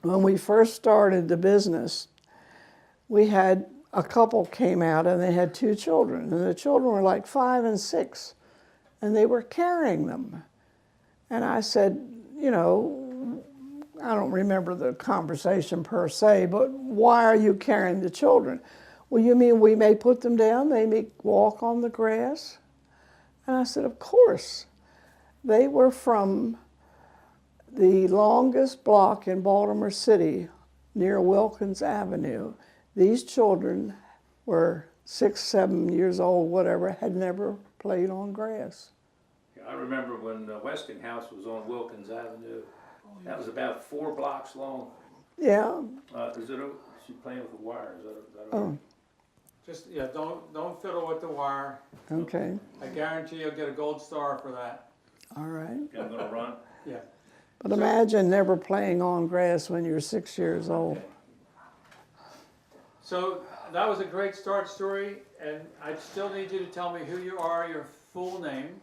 when we first started the business, we had a couple came out and they had 2 children, and the children were like 5 and 6, and they were carrying them. And I said, you know, I don't remember the conversation per se, but why are you carrying the children? Well, you mean we may put them down, they may walk on the grass? And I said, of course. They were from the longest block in Baltimore City, near Wilkins Avenue. These children were 6, 7 years old, whatever, had never played on grass. I remember when Westinghouse was on Wilkins Avenue. That was about 4 blocks long. Yeah. She's playing with the wire. Is that Oh. Just, yeah, don't fiddle with the wire. Okay. I guarantee you'll get a gold star for that. All right. I'm going to run? Yeah. But imagine never playing on grass when you're 6 years old. Okay. So that was a great start story, and I still need you to tell me who you are, your full name.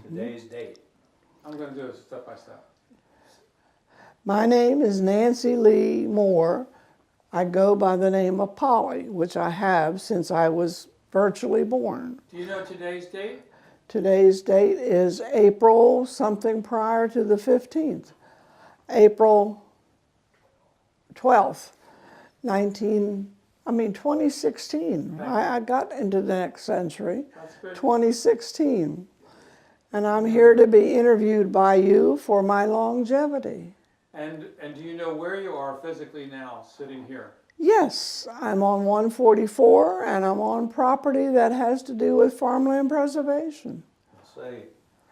Today's date. I'm going to do it step by step. My name is Nancy Lee Moore. I go by the name of Polly, which I have since I was virtually born. Do you know today's date? Today's date is April something prior to the 15th. April 12th, 2016. I got into the next century, That's good. 2016. And I'm here to be interviewed by you for my longevity. And do you know where you are physically now, sitting here? Yes, I'm on 144, and I'm on property that has to do with farmland preservation. Say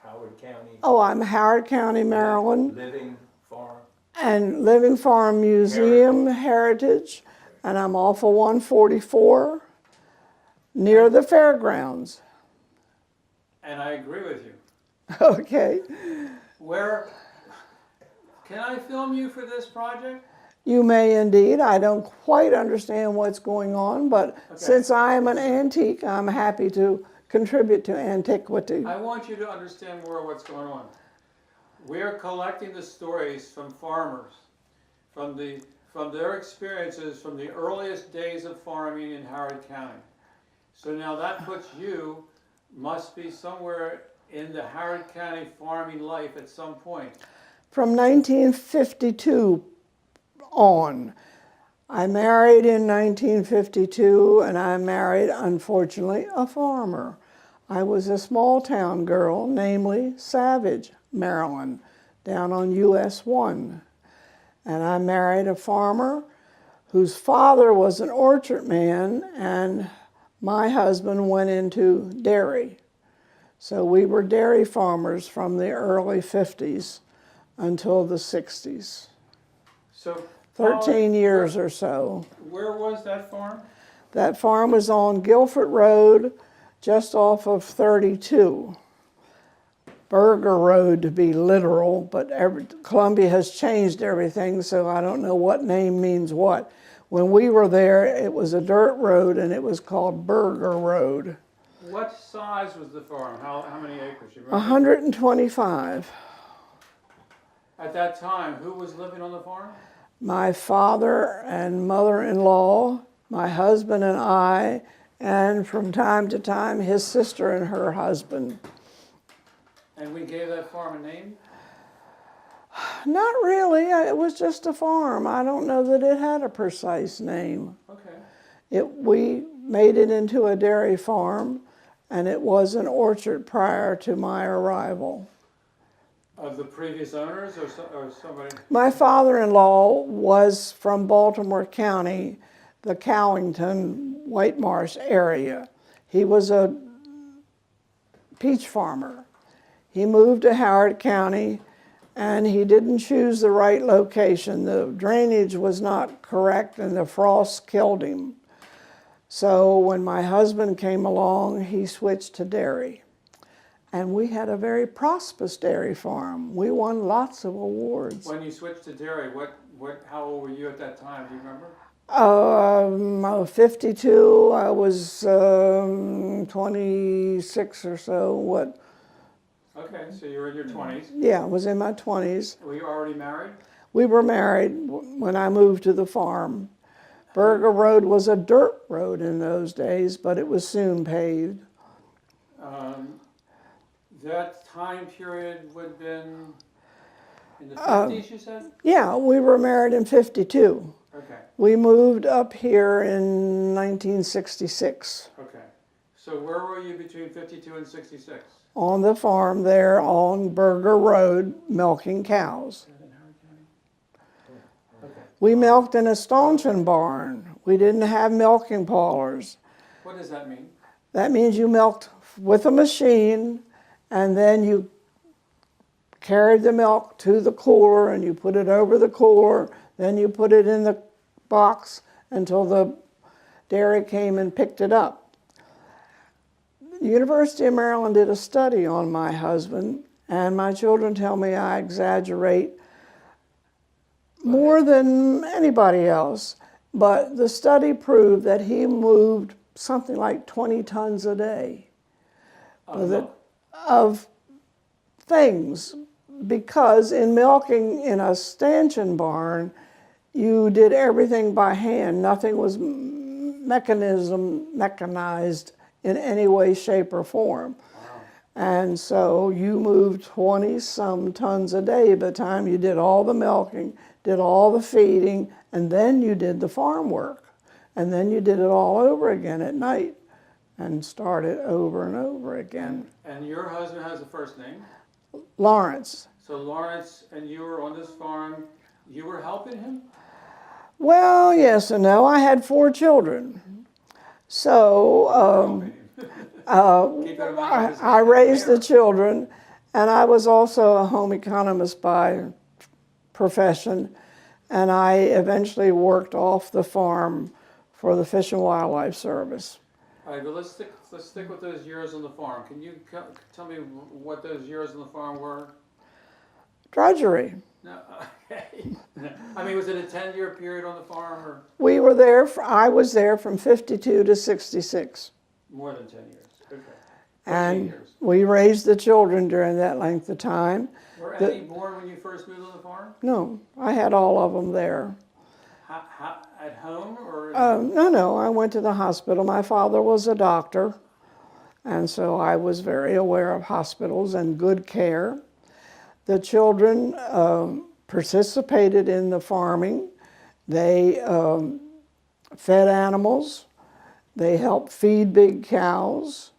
Howard County. Oh, I'm Howard County, Maryland, Living farm. and Living Farm Museum Heritage, and I'm off of 144 near the fairgrounds. And I agree with you. Okay, Where, can I film you for this project? you may indeed. I don't quite understand what's going on, but Okay. since I am an antique, I'm happy to contribute to antiquity. I want you to understand more what's going on. We're collecting the stories from farmers, from their experiences from the earliest days of farming in Howard County. So now that puts you, must be somewhere in the Howard County farming life at some point. From 1952 on. I married in 1952, and I married, unfortunately, a farmer. I was a small town girl, namely Savage, Maryland, down on US 1. And I married a farmer whose father was an orchard man, and my husband went into dairy. So we were dairy farmers from the early 50s until the 60s. So 13 years or so. Where was that farm? That farm was on Guilford Road, just off of 32. Burger Road to be literal, but Columbia has changed everything, so I don't know what name means what. When we were there, it was a dirt road, and it was called Burger Road. What size was the farm? How many acres? You remember? 125. At that time, who was living on the farm? My father and mother-in-law, my husband and I, and from time to time, his sister and her husband. And we gave that farm a name? Not really. It was just a farm. I don't know that it had a precise name. Okay. We made it into a dairy farm, and it was an orchard prior to my arrival. Of the previous owners or somebody? My father-in-law was from Baltimore County, the Cowington, White Marsh area. He was a peach farmer. He moved to Howard County, and he didn't choose the right location. The drainage was not correct, and the frost killed him. So when my husband came along, he switched to dairy. And we had a very prosperous dairy farm. We won lots of awards. When you switched to dairy, how old were you at that time? Do you remember? 52, I was 26 or so. Okay, so you were in your 20s. Yeah, I was in my 20s. Were you already married? We were married when I moved to the farm. Burger Road was a dirt road in those days, but it was soon paved. That time period would have been in the 50s, you said? Yeah, we were married in 52. Okay, We moved up here in 1966 okay. So where were you between 52 and 66? on the farm there on Burger Road milking cows. Okay. We milked in a stanchion barn. We didn't have milking parlors. What does that mean? That means you milked with a machine and then you carried the milk to the cooler and you put it over the cooler, then you put it in the box until the dairy came and picked it up. The University of Maryland did a study on my husband, and my children tell me I exaggerate more than anybody else, but the study proved that he moved something like 20 tons a day of things, because in milking in a stanchion barn, you did everything by hand. Nothing was mechanized in any way, shape, or form. Wow. And so you moved 20-some tons a day by the time you did all the milking, did all the feeding, and then you did the farm work. And then you did it all over again at night and started over and over again. And your husband has a first name? Lawrence. So Lawrence, and you were on this farm, you were helping him? Well, yes and no. I had 4 children. So Keep in mind, I raised the children, and I was also a home economist by profession, and I eventually worked off the farm for the Fish and Wildlife Service. All right, but let's stick with those years on the farm. Can you tell me what those years on the farm were? Drudgery. No, okay. I mean, was it a 10-year period on the farm, or We were there, I was there from 52 to 66. more than 10 years? Okay. 15 And years. we raised the children during that length of time. Were any born when you first moved on the farm? No, I had all of them there. At home, or? No, I went to the hospital. My father was a doctor, and so I was very aware of hospitals and good care. The children participated in the farming. They fed animals. They helped feed big cows.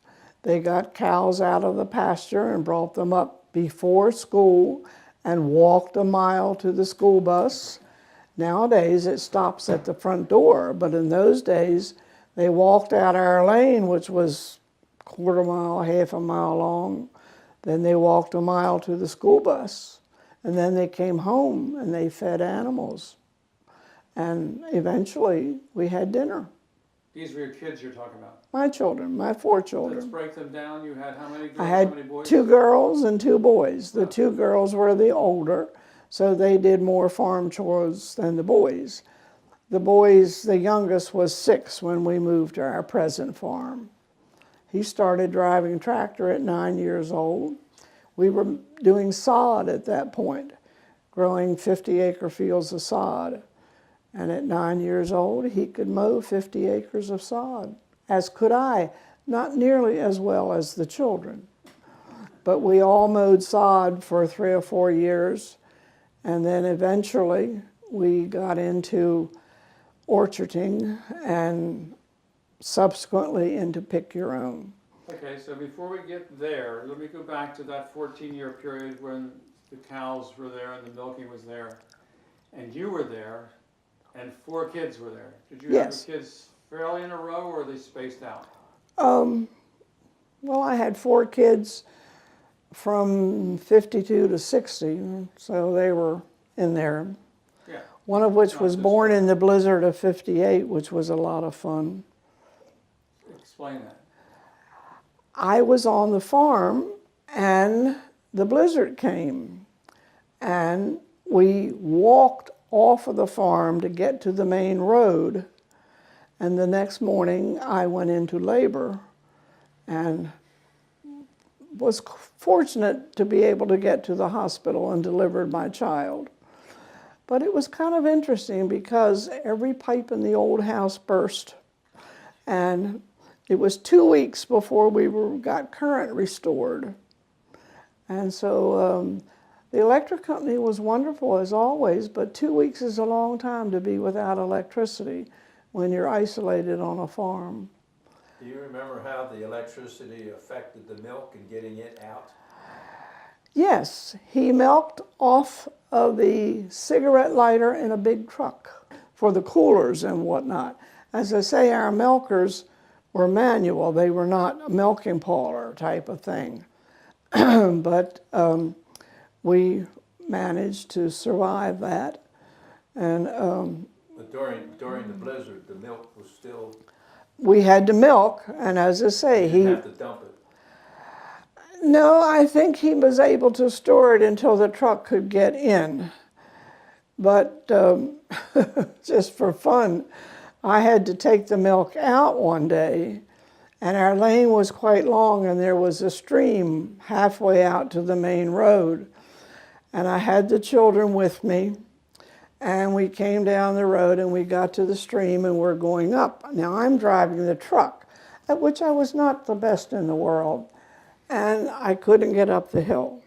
They got cows out of the pasture and brought them up before school and walked a mile to the school bus. Nowadays, it stops at the front door, but in those days, they walked out our lane, which was a quarter mile, half a mile long. Then they walked a mile to the school bus, and then they came home and they fed animals. And eventually, we had dinner. These were your kids you're talking about? My children, my 4 Let's children. break them down. You had how many girls, I how many had boys? 2 girls and 2 boys. The 2 girls were the older, so they did more farm chores than the boys. The boys, the youngest was 6 when we moved to our present farm. He started driving a tractor at 9 years old. We were doing sod at that point, growing 50-acre fields of sod. And at 9 years old, he could mow 50 acres of sod, as could I, not nearly as well as the children. But we all mowed sod for 3 or 4 years, and then eventually we got into orcharding and subsequently into pick your own. Okay, so before we get there, let me go back to that 14-year period when the cows were there and the milking was there, and you were there, and 4 kids were there. Did you Yes. have your kids fairly in a row, or were they spaced out? Well, I had 4 kids from 52 to 60, so they were in there. Yeah. One of which Not was just born that. in the blizzard of 58, which was a lot of fun. Explain that. I was on the farm and the blizzard came, and we walked off of the farm to get to the main road, and the next morning I went into labor and was fortunate to be able to get to the hospital and delivered my child. But it was kind of interesting because every pipe in the old house burst. And it was 2 weeks before we got current restored. And so the electric company was wonderful as always, but 2 weeks is a long time to be without electricity when you're isolated on a farm. Do you remember how the electricity affected the milk and getting it out? Yes, he milked off of the cigarette lighter in a big truck for the coolers and whatnot. As I say, our milkers were manual. They were not a milking parlor type of thing. But we managed to survive that. And But during the blizzard, the milk was still, we had to milk, and as I say, you didn't have to dump it. No, I think he was able to store it until the truck could get in. But just for fun, I had to take the milk out one day, and our lane was quite long, and there was a stream halfway out to the main road. And I had the children with me, and we came down the road, and we got to the stream, and we're going up. Now, I'm driving the truck, at which I was not the best in the world. And I couldn't get up the hill.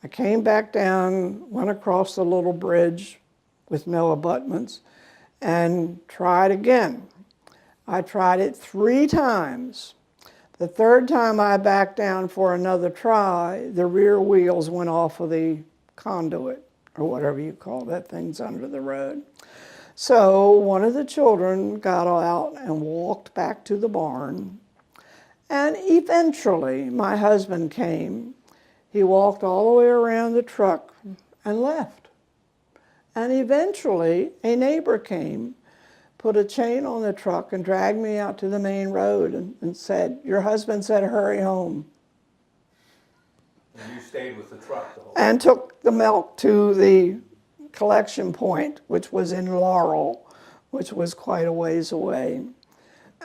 I came back down, went across the little bridge with no abutments, and tried again. I tried it 3 times. The 3rd time I backed down for another try, the rear wheels went off of the conduit, or whatever you call that, thing's under the road. So one of the children got out and walked back to the barn. And eventually, my husband came. He walked all the way around the truck and left. And eventually, a neighbor came, put a chain on the truck, and dragged me out to the main road and said, "Your husband said hurry home." And you stayed with the truck the whole time? And took the milk to the collection point, which was in Laurel, which was quite a ways away.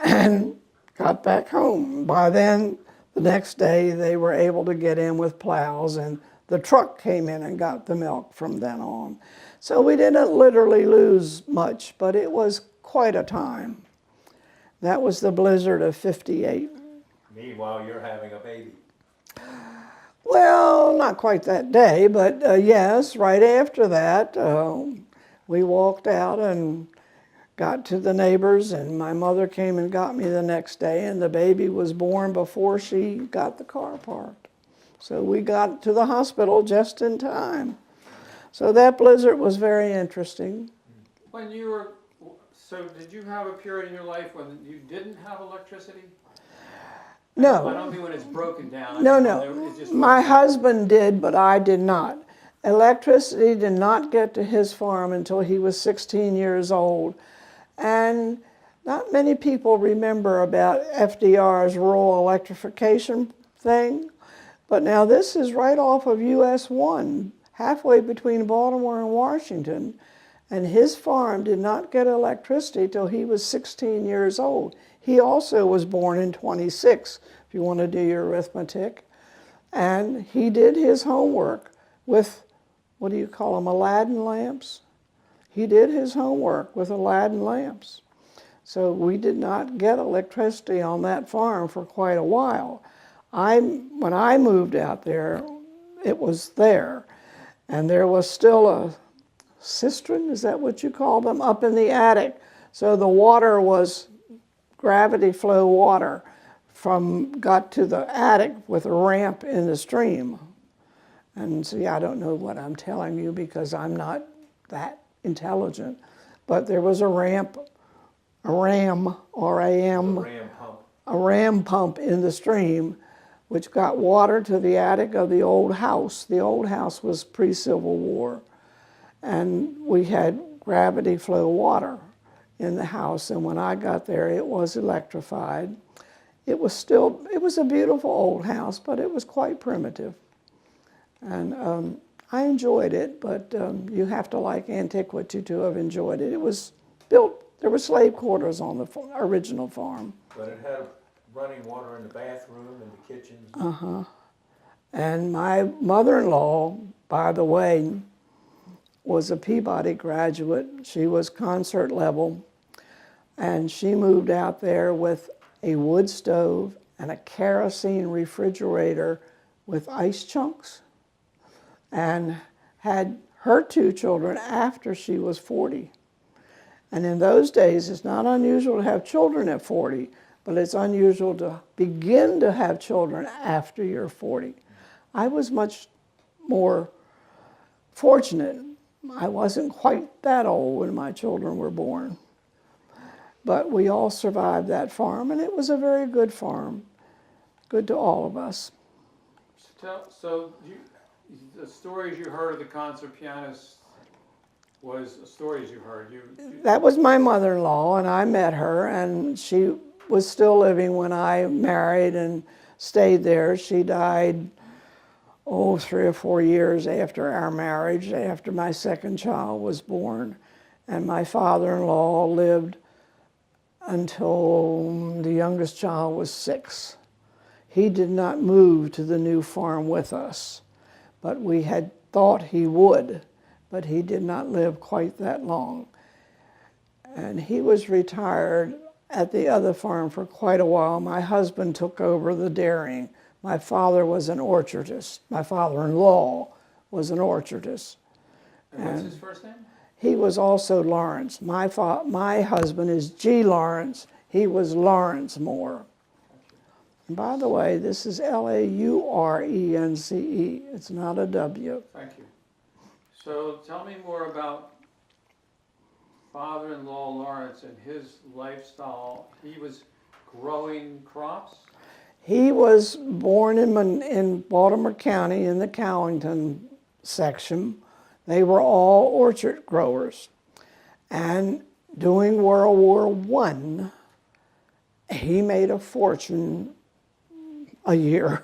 And got back home. By then, the next day, they were able to get in with plows, and the truck came in and got the milk from then on. So we didn't literally lose much, but it was quite a time. That was the blizzard of '58. Meanwhile, you're having a baby. Well, not quite that day, but yes, right after that, we walked out and got to the neighbors, and my mother came and got me the next day, and the baby was born before she got the car parked. So we got to the hospital just in time. So that blizzard was very interesting. When you were, so did you have a period in your life when you didn't have electricity? No. I don't mean when it's broken down. No, I mean no. when it just My broke down. husband did, but I did not. Electricity did not get to his farm until he was 16 years old. And not many people remember about FDR's rural electrification thing. But now this is right off of US 1, halfway between Baltimore and Washington. And his farm did not get electricity till he was 16 years old. He also was born in 26, if you want to do your arithmetic. And he did his homework with, what do you call them, Aladdin lamps? He did his homework with Aladdin lamps. So we did not get electricity on that farm for quite a while. When I moved out there, it was there. And there was still a cistern, is that what you call them, up in the attic. So the water was gravity flow water got to the attic with a ramp in the stream. And see, I don't know what I'm telling you because I'm not that intelligent. But there was a ramp, a ram, R-A-M, Ram pump. a ram pump in the stream, which got water to the attic of the old house. The old house was pre-Civil War. And we had gravity flow water in the house. And when I got there, it was electrified. It was a beautiful old house, but it was quite primitive. And I enjoyed it, but you have to like antiquity to have enjoyed it. It was built, there were slave quarters on the original farm. But it had running water in the bathroom and the kitchen. And my mother-in-law, by the way, was a Peabody graduate. She was concert level, and she moved out there with a wood stove and a kerosene refrigerator with ice chunks, and had her 2 children after she was 40. And in those days, it's not unusual to have children at 40, but it's unusual to begin to have children after you're 40. I was much more fortunate. I wasn't quite that old when my children were born. But we all survived that farm, and it was a very good farm, good to all of us. The stories you heard of the concert pianist was stories you heard. That was my mother-in-law, and I met her, and she was still living when I married and stayed there. She died, 3 or 4 years after our marriage, after my second child was born. And my father-in-law lived until the youngest child was 6. He did not move to the new farm with us, but we had thought he would, but he did not live quite that long. And he was retired at the other farm for quite a while. My husband took over the dairying. My father was an orchardist. My father-in-law was an orchardist. And what's his first name? He was also Lawrence. My husband is G. Lawrence. He was Lawrence Moore. And by the way, this is Laurence. It's not a W. Thank you. So tell me more about father-in-law Lawrence and his lifestyle. He was growing crops? He was born in Baltimore County in the Cowlington section. They were all orchard growers. And during World War I, he made a fortune a year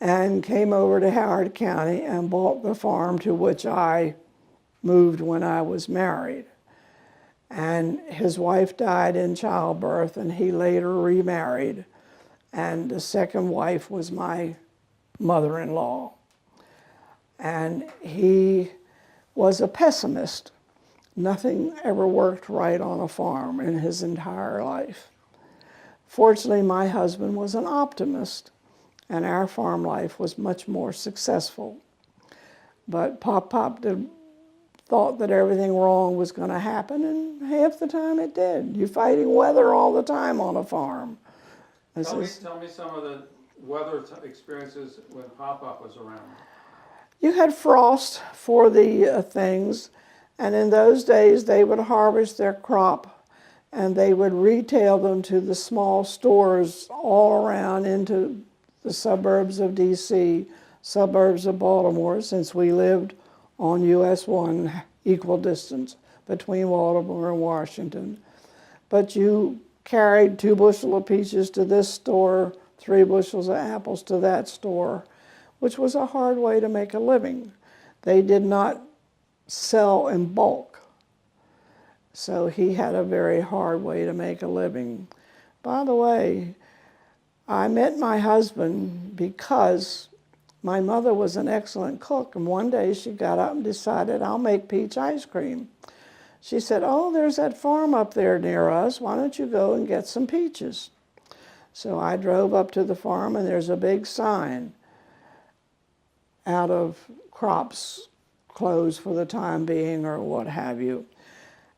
and came over to Howard County and bought the farm to which I moved when I was married. And his wife died in childbirth, and he later remarried. And the second wife was my mother-in-law. And he was a pessimist. Nothing ever worked right on a farm in his entire life. Fortunately, my husband was an optimist, and our farm life was much more successful. But Pop thought that everything wrong was going to happen, and half the time it did. You're fighting weather all the time on a farm. Tell me some of the weather experiences when Pop was around. You had frost for the things, and in those days they would harvest their crop and they would retail them to the small stores all around into the suburbs of D.C., suburbs of Baltimore, since we lived on US 1, equal distance between Baltimore and Washington. But you carried 2 bushels of peaches to this store, 3 bushels of apples to that store, which was a hard way to make a living. They did not sell in bulk. So he had a very hard way to make a living. By the way, I met my husband because my mother was an excellent cook, and one day she got up and decided, I'll make peach ice cream. She said, oh, there's that farm up there near us. Why don't you go and get some peaches? So I drove up to the farm, and there's a big sign, out of crops closed for the time being or what have you.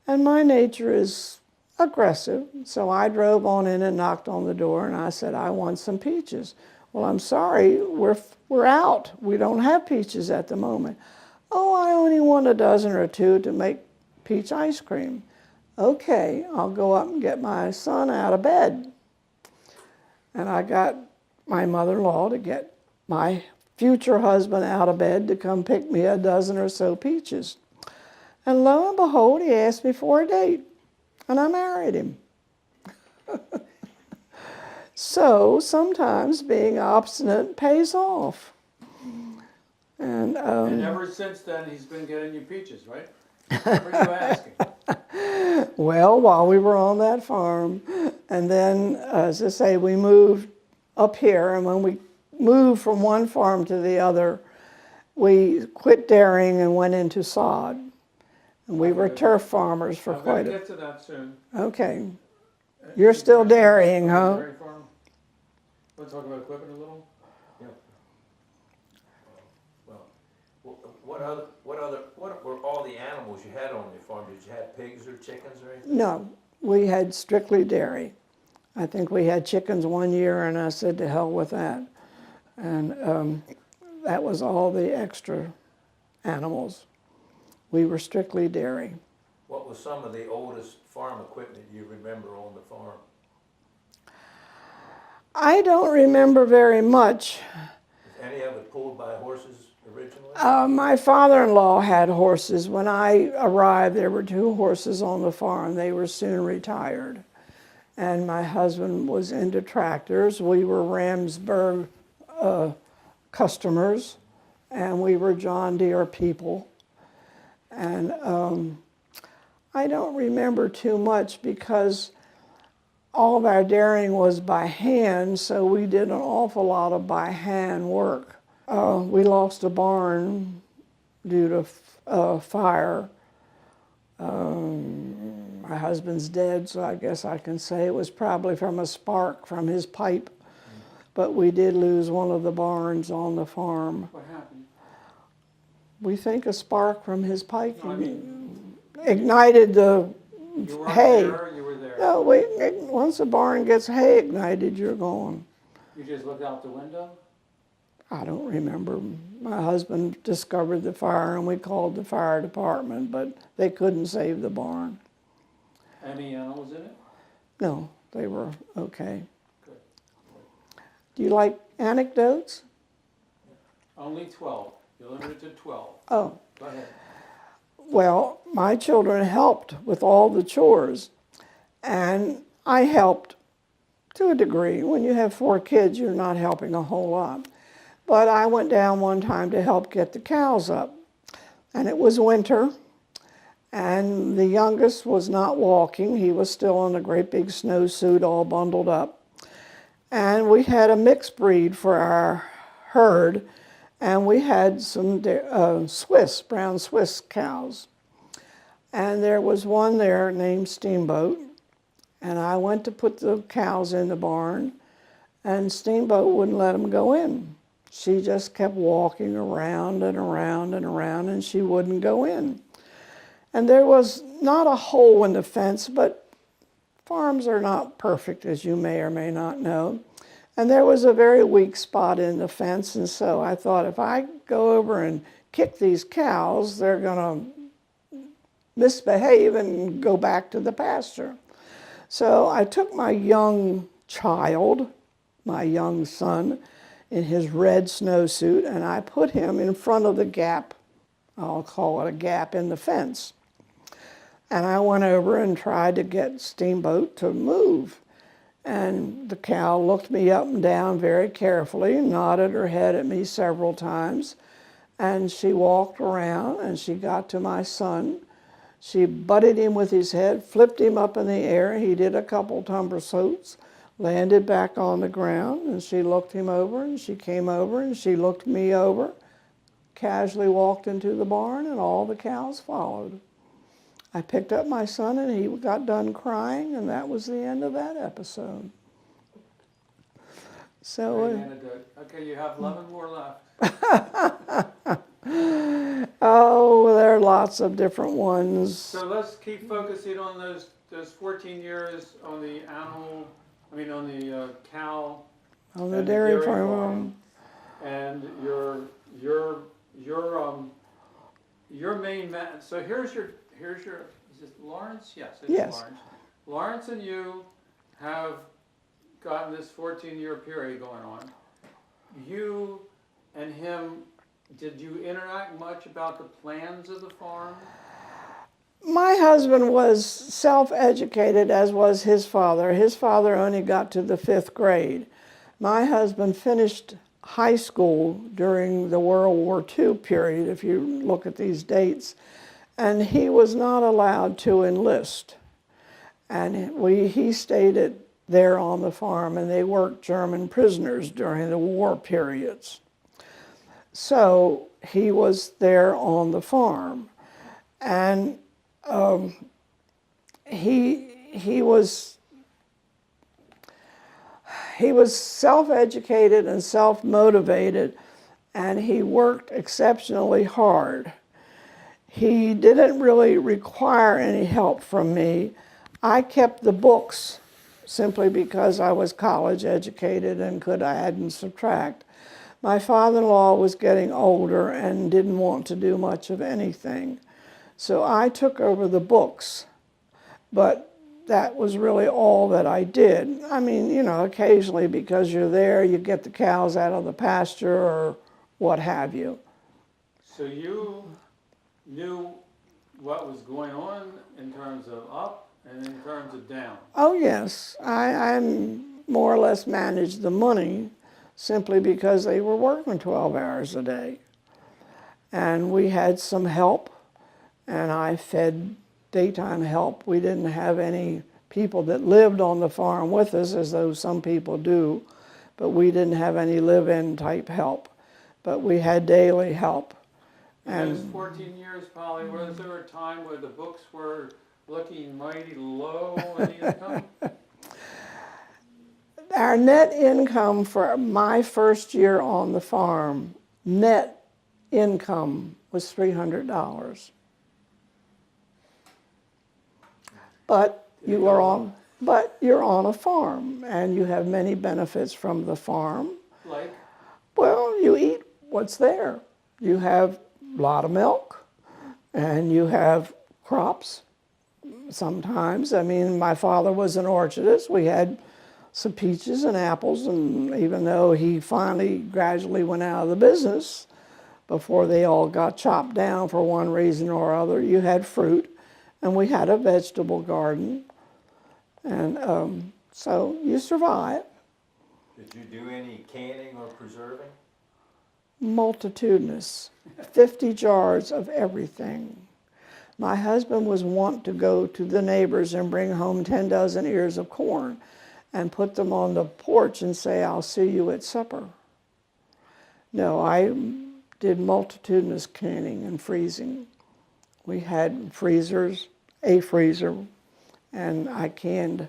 And my nature is aggressive, so I drove on in and knocked on the door, and I said, I want some peaches. Well, I'm sorry, we're out. We don't have peaches at the moment. Oh, I only want a dozen or 2 to make peach ice cream. Okay, I'll go up and get my son out of bed. And I got my mother-in-law to get my future husband out of bed to come pick me a dozen or so peaches. And lo and behold, he asked me for a date, and I married him. So sometimes being obstinate pays off. And ever since then, he's been getting you peaches, right? What are you asking? Well, while we were on that farm, and then, as I say, we moved up here, and when we moved from one farm to the other, we quit dairying and went into sod. And we were Okay. turf farmers for I'm gonna quite a, get to that soon. okay. You're still dairying, huh? Dairy farm? Want to talk about equipment a little? Well, what were all the animals you had on your farm? Did you have pigs or chickens or anything? No, we had strictly dairy. I think we had chickens one year, and I said to hell with that. And that was all the extra animals. We were strictly dairy. What was some of the oldest farm equipment you remember on the farm? I don't remember very much. Was any of it pulled by horses originally? My father-in-law had horses. When I arrived, there were 2 horses on the farm. They were soon retired. And my husband was into tractors. We were Ramsburg customers, and we were John Deere people. And I don't remember too much because all of our dairying was by hand, so we did an awful lot of by hand work. We lost a barn due to fire. My husband's dead, so I guess I can say it was probably from a spark from his pipe. But we did lose one of the barns on the farm. What happened? We think a spark from his pipe No, I mean, ignited the you were hay. there, you were there. No, once a barn gets hay ignited, you're gone. You just looked out the window? I don't remember. My husband discovered the fire and we called the fire department, but they couldn't save the barn. Any animals in it? No, they were okay. Good. Do you like anecdotes? Only 12. You're limited to 12. Oh, Go ahead. well, my children helped with all the chores, and I helped to a degree. When you have 4 kids, you're not helping a whole lot. But I went down one time to help get the cows up, and it was winter, and the youngest was not walking. He was still in a great big snowsuit, all bundled up. And we had a mixed breed for our herd, and we had some Swiss, brown Swiss cows. And there was one there named Steamboat, and I went to put the cows in the barn, and Steamboat wouldn't let them go in. She just kept walking around and around and around, and she wouldn't go in. And there was not a hole in the fence, but farms are not perfect, as you may or may not know. And there was a very weak spot in the fence, and so I thought, if I go over and kick these cows, they're going to misbehave and go back to the pasture. So I took my young child, my young son, in his red snowsuit, and I put him in front of the gap, I'll call it a gap in the fence. And I went over and tried to get Steamboat to move. And the cow looked me up and down very carefully, nodded her head at me several times, and she walked around and she got to my son. She butted him with his head, flipped him up in the air. He did a couple somersaults, landed back on the ground, and she looked him over, and she came over, and she looked me over, casually walked into the barn, and all the cows followed. I picked up my son, and he got done crying, and that was the end of that episode. So, Great anecdote. Okay, you have 11 more left. oh, there are lots of different ones. So let's keep focusing on those 14 years on the animal, on the cow. On the and dairy farm. And your main so here's your is it Lawrence? Yes, it's Yes. Lawrence. Lawrence and you have gotten this 14-year period going on. You and him, did you interact much about the plans of the farm? My husband was self-educated, as was his father. His father only got to the 5th grade. My husband finished high school during the World War II period, if you look at these dates, and he was not allowed to enlist. And he stayed there on the farm, and they worked German prisoners during the war periods. So he was there on the farm. And he was self-educated and self-motivated, and he worked exceptionally hard. He didn't really require any help from me. I kept the books simply because I was college educated and could add and subtract. My father-in-law was getting older and didn't want to do much of anything. So I took over the books, but that was really all that I did. I mean, you know, occasionally because you're there, you get the cows out of the pasture or what have you. So you knew what was going on in terms of up and in terms of down. Oh yes, I more or less managed the money simply because they were working 12 hours a day. And we had some help, and I fed daytime help. We didn't have any people that lived on the farm with us, as though some people do, but we didn't have any live-in type help. But we had daily help. In those 14 years, Polly, was there a time where the books were looking mighty low in income? Our net income for my first year on the farm, net income was $300. But you're on a farm, and you have many benefits from the farm. Like? Well, you eat what's there. You have a lot of milk, and you have crops sometimes. I mean, my father was an orchardist. We had some peaches and apples, and even though he finally gradually went out of the business before they all got chopped down for one reason or other, you had fruit, and we had a vegetable garden, and so you survive. Did you do any canning or preserving? Multitudinous, 50 jars of everything. My husband was wont to go to the neighbors and bring home 10 dozen ears of corn and put them on the porch and say, "I'll see you at supper." No, I did multitudinous canning and freezing. We had freezers, a freezer, and I canned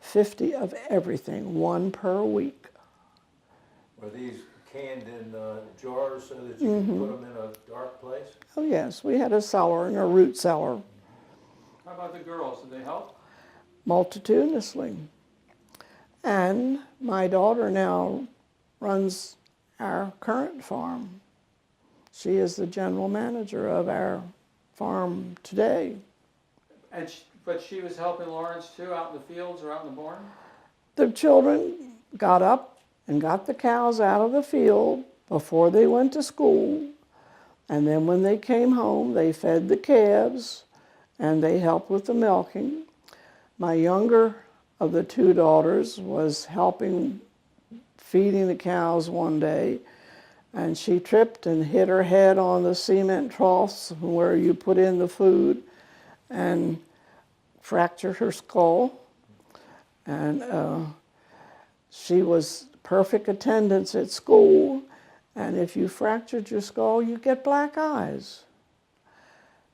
50 of everything, one per week. Were these canned in jars so that you could put them in a dark place? Oh yes, we had a cellar and a root cellar, How about the girls? Did they help? multitudinously. And my daughter now runs our current farm. She is the general manager of our farm today. And but she was helping Lawrence too, out in the fields or out in the barn? The children got up and got the cows out of the field before they went to school. And then when they came home, they fed the calves and they helped with the milking. My younger of the two daughters was helping feeding the cows one day, and she tripped and hit her head on the cement troughs where you put in the food and fractured her skull. And she was perfect attendance at school, and if you fractured your skull, you get black eyes.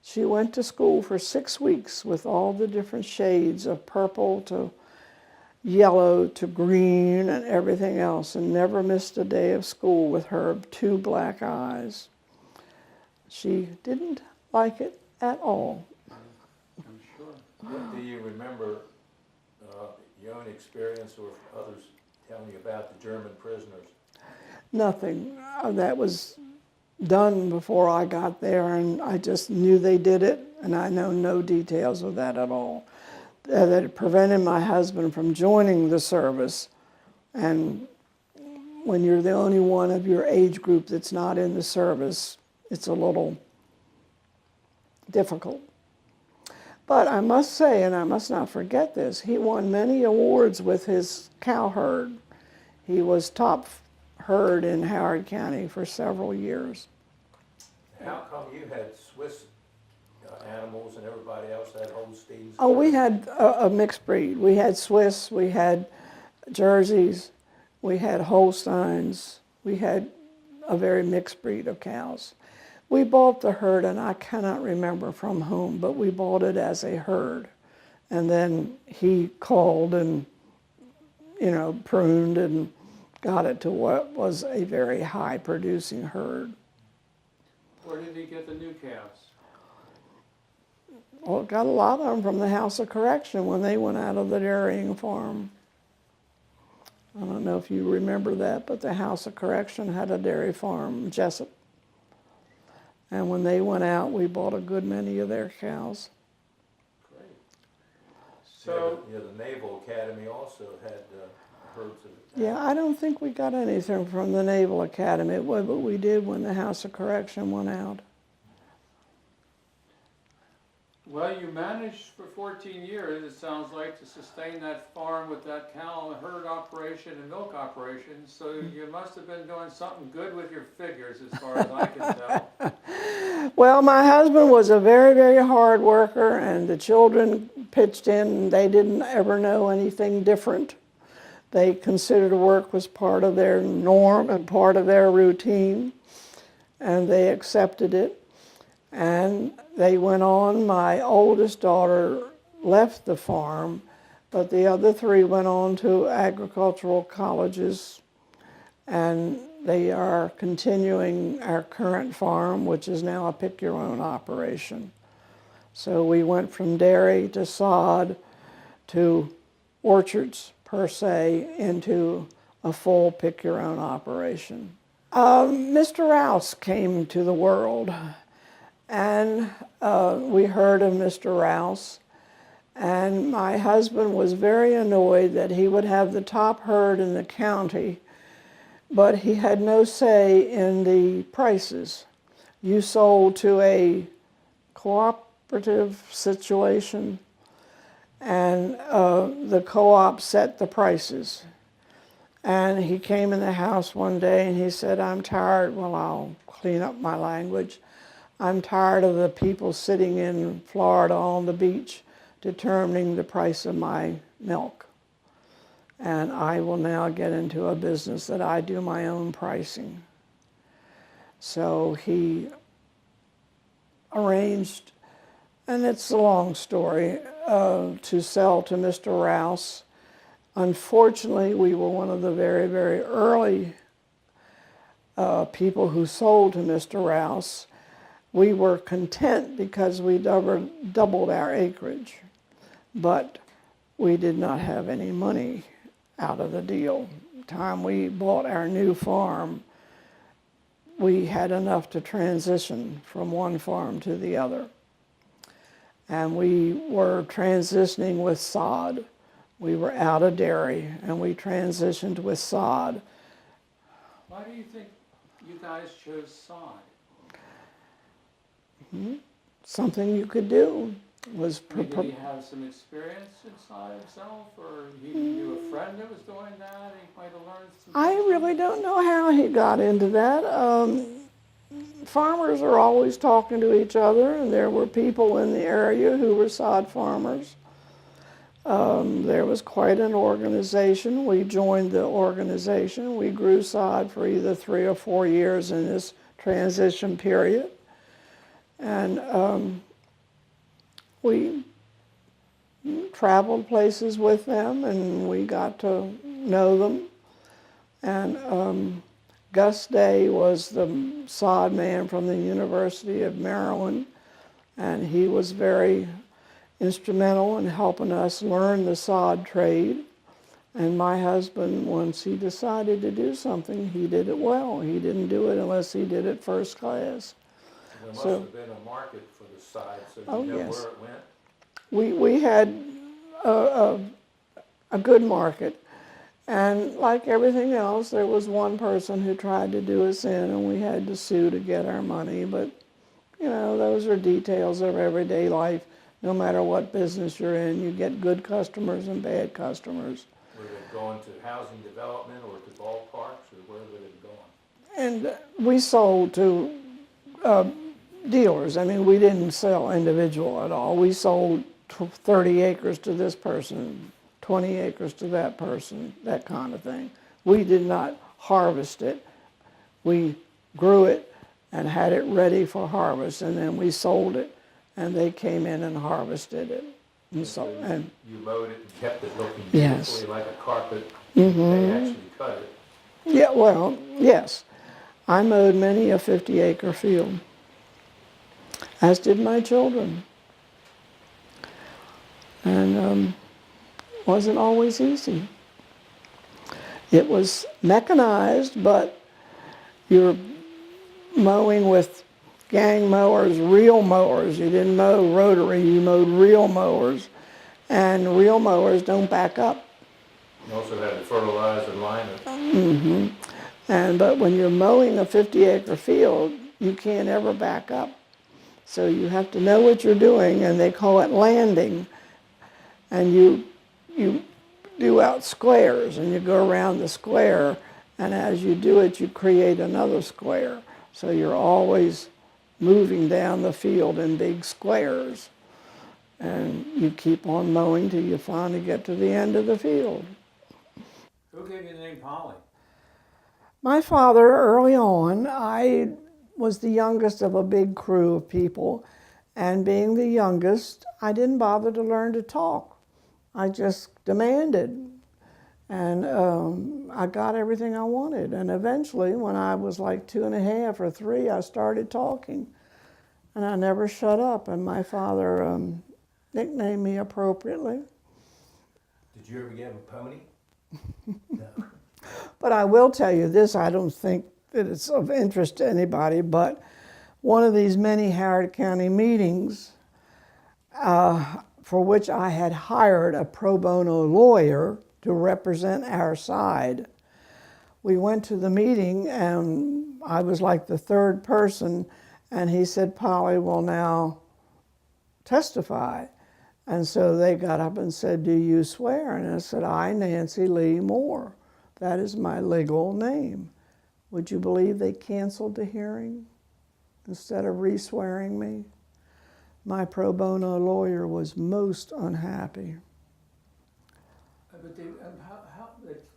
She went to school for 6 weeks with all the different shades of purple to yellow to green and everything else, and never missed a day of school with her 2 black eyes. She didn't like it at all. I'm sure. What do you remember, your own experience or others telling you about the German prisoners? Nothing. That was done before I got there, and I just knew they did it, and I know no details of that at all. That it prevented my husband from joining the service, and when you're the only one of your age group that's not in the service, it's a little difficult. But I must say, and I must not forget this, he won many awards with his cow herd. He was top herd in Howard County for several years. How come you had Swiss animals and everybody else had Holsteins? Oh, we had a mixed breed. We had Swiss, we had Jerseys, we had Holsteins. We had a very mixed breed of cows. We bought the herd, and I cannot remember from whom, but we bought it as a herd. And then he called and, pruned and got it to what was a very high producing herd. Where did he get the new calves? Well, it got a lot of them from the House of Correction when they went out of the dairying farm. I don't know if you remember that, but the House of Correction had a dairy farm, Jessup. And when they went out, we bought a good many of their cows. Great. So, the Naval Academy also had herds of. Yeah, I don't think we got anything from the Naval Academy, but we did when the House of Correction went out. well, you managed for 14 years, it sounds like, to sustain that farm with that cow and herd operation and milk operation. So you must have been doing something good with your figures, as far as I can tell. Well, my husband was a very, very hard worker, and the children pitched in, and they didn't ever know anything different. They considered work was part of their norm and part of their routine, and they accepted it. And they went on. My oldest daughter left the farm, but the other three went on to agricultural colleges, and they are continuing our current farm, which is now a pick-your-own operation. So we went from dairy to sod to orchards, per se, into a full pick-your-own operation. Mr. Rouse came to the world, and we heard of Mr. Rouse, and my husband was very annoyed that he would have the top herd in the county, but he had no say in the prices. You sold to a cooperative situation, and the co-op set the prices. And he came in the house one day and he said, I'm tired, well, I'll clean up my language. I'm tired of the people sitting in Florida on the beach determining the price of my milk. And I will now get into a business that I do my own pricing. So he arranged, and it's a long story, to sell to Mr. Rouse. Unfortunately, we were one of the very, very early people who sold to Mr. Rouse. We were content because we doubled our acreage, but we did not have any money out of the deal. The time we bought our new farm, we had enough to transition from one farm to the other. And we were transitioning with sod. We were out of dairy, and we transitioned with sod. Why do you think you guys chose sod? Something you could do was... Did he have some experience in sod himself, or he knew a friend that was doing that? He might have learned some I things really don't know how he got into that. Farmers are always talking to each other, and there were people in the area who were sod farmers. There was quite an organization. We joined the organization. We grew sod for either 3 or 4 years in this transition period. And we traveled places with them, and we got to know them. And Gus Day was the sod man from the University of Maryland, and he was very instrumental in helping us learn the sod trade. And my husband, once he decided to do something, he did it well. He didn't do it unless he did it first class. There must So- have been a market for the side, so Oh, you know yes. where it went? We had a good market. And like everything else, there was one person who tried to do us in, and we had to sue to get our money. But, those are details of everyday life. No matter what business you're in, you get good customers and bad customers. Were they going to housing development or to ballparks, or where were they going? And we sold to dealers. I mean, we didn't sell individual at all. We sold 30 acres to this person, 20 acres to that person, that kind of thing. We did not harvest it. We grew it and had it ready for harvest, and then we sold it, and they came in and harvested it. And so, and You mowed it and kept it looking Yes. beautifully like a carpet. They actually cut it. yeah, well, yes, I mowed many a 50-acre field, as did my children. And wasn't always easy. It was mechanized, but you're mowing with gang mowers, real mowers. You didn't mow rotary, you mowed real mowers. And real mowers don't back up. You also had to fertilize and line it. But when you're mowing a 50-acre field, you can't ever back up. So you have to know what you're doing, and they call it landing. And you do out squares, and you go around the square, and as you do it, you create another square. So you're always moving down the field in big squares. And you keep on mowing till you finally get to the end of the field. Who gave you the name Polly? My father, early on, I was the youngest of a big crew of people, and being the youngest, I didn't bother to learn to talk. I just demanded, and I got everything I wanted. And eventually, when I was like 2.5 or 3, I started talking, and I never shut up. And my father nicknamed me appropriately. Did you ever get a pony? No. But I will tell you this, I don't think that it's of interest to anybody, but one of these many Howard County meetings for which I had hired a pro bono lawyer to represent our side. We went to the meeting, and I was like the third person, and he said, Polly will now testify. And so they got up and said, do you swear? And I said, I, Nancy Lee Moore. That is my legal name. Would you believe they canceled the hearing instead of re-swearing me? My pro bono lawyer was most unhappy. But they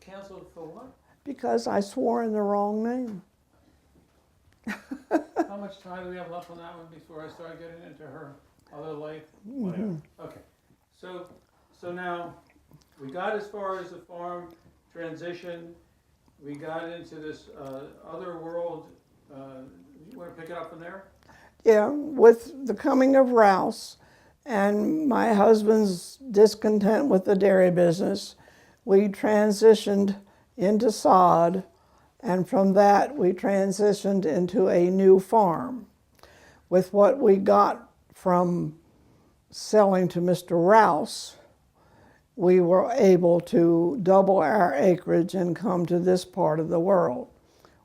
canceled for what? Because I swore in the wrong name. How much time do we have left on that one before I start getting into her other life? Whatever. Okay. So now we got as far as the farm transition. We got into this other world. You want to pick it up from there? Yeah, with the coming of Rouse and my husband's discontent with the dairy business, we transitioned into sod, and from that we transitioned into a new farm. With what we got from selling to Mr. Rouse, we were able to double our acreage and come to this part of the world,